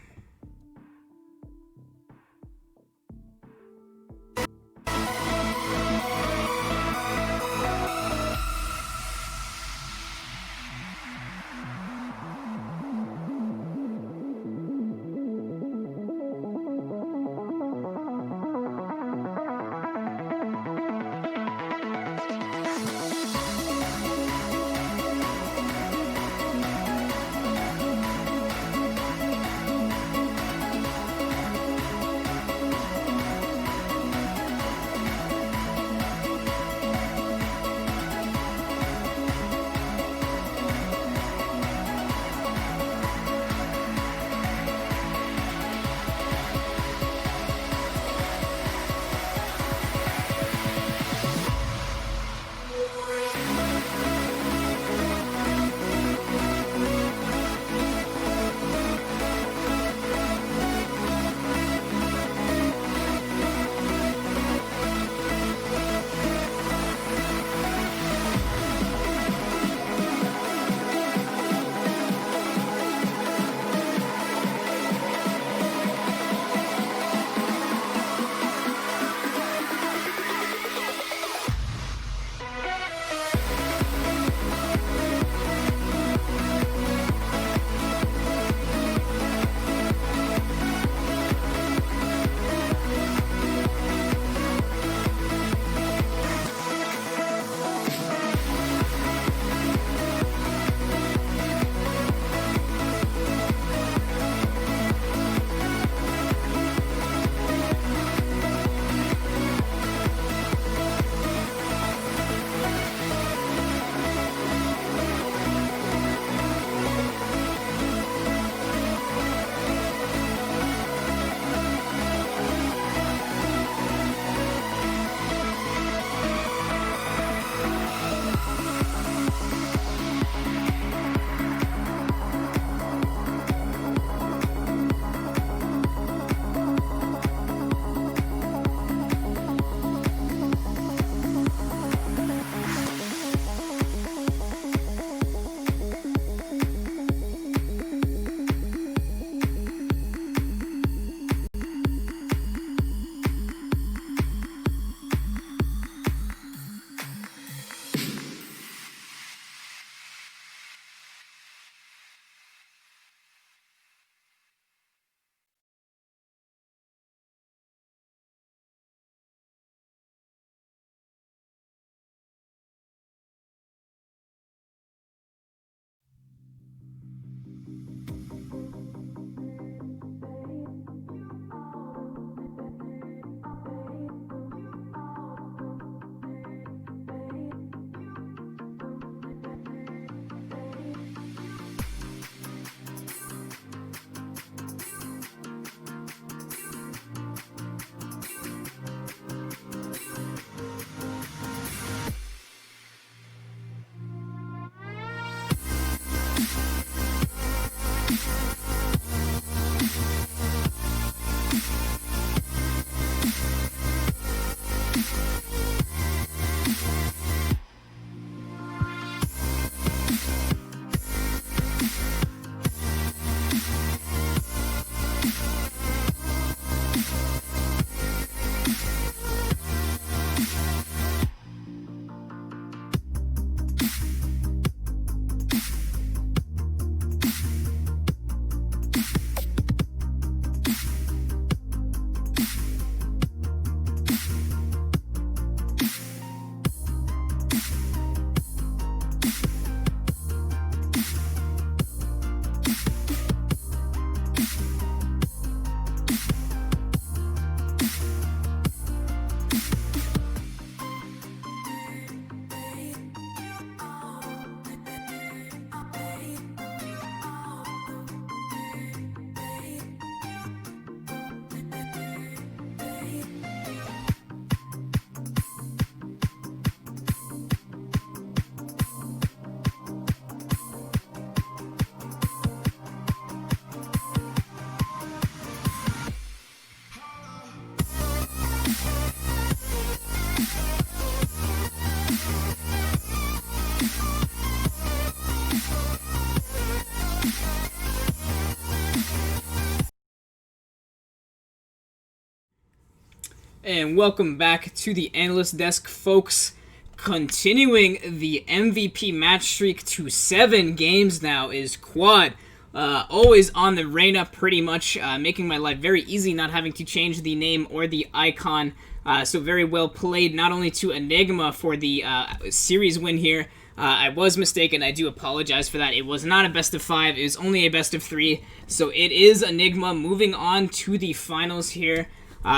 And welcome back to the analyst desk, folks. Continuing the MVP match streak to 7 games now is Quad. Always on the Reyna, pretty much, making my life very easy, not having to change the name or the icon. So very well played, not only to Enigma for the series win here. I was mistaken, I do apologize for that. It was not a best of 5, it was only a best of 3. So it is Enigma moving on to the finals here.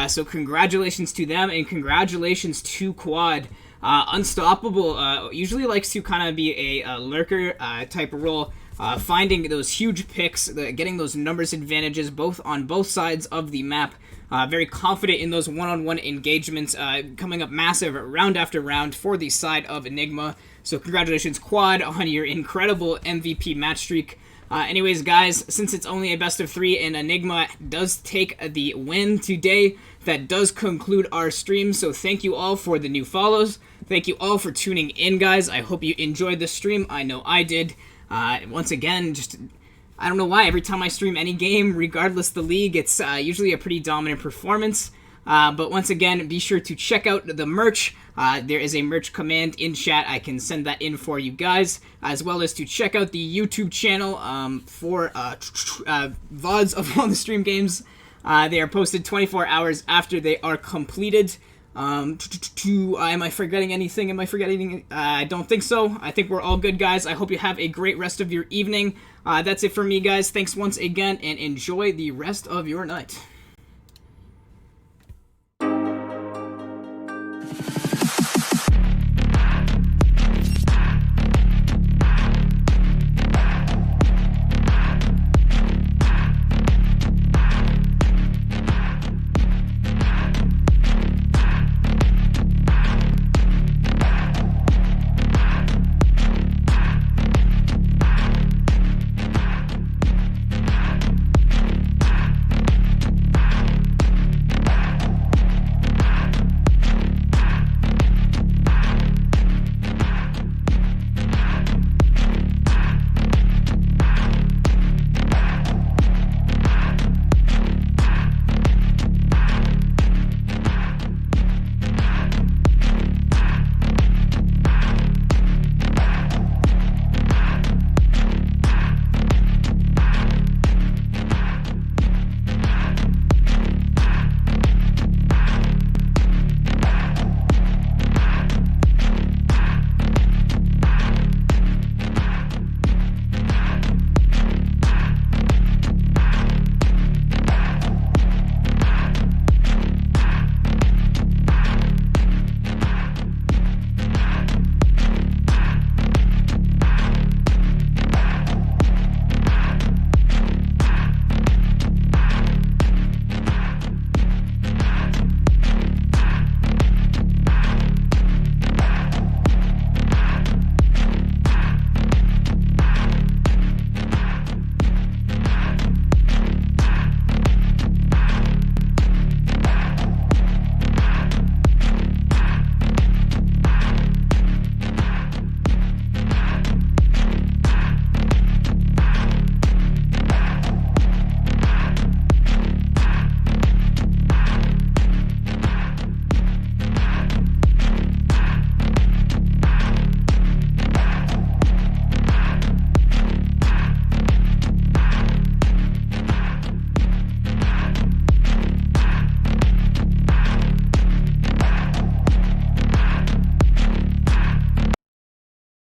So congratulations to them, and congratulations to Quad. Unstoppable usually likes to kind of be a lurker type of role, finding those huge picks, getting those numbers advantages on both sides of the map. Very confident in those one-on-one engagements, coming up massive round after round for the side of Enigma. So congratulations, Quad, on your incredible MVP match streak. Anyways, guys, since it's only a best of 3 and Enigma does take the win today, that does conclude our stream. So thank you all for the new follows. Thank you all for tuning in, guys. I hope you enjoyed the stream. I know I did. Once again, I don't know why, every time I stream any game, regardless the league, it's usually a pretty dominant performance. But once again, be sure to check out the merch. There is a merch command in chat. I can send that in for you guys, as well as to check out the YouTube channel for VODs of all the stream games. They are posted 24 hours after they are completed. Am I forgetting anything? I don't think so. I think we're all good, guys. I hope you have a great rest of your evening. That's it for me, guys. Thanks once again, and enjoy the rest of your night.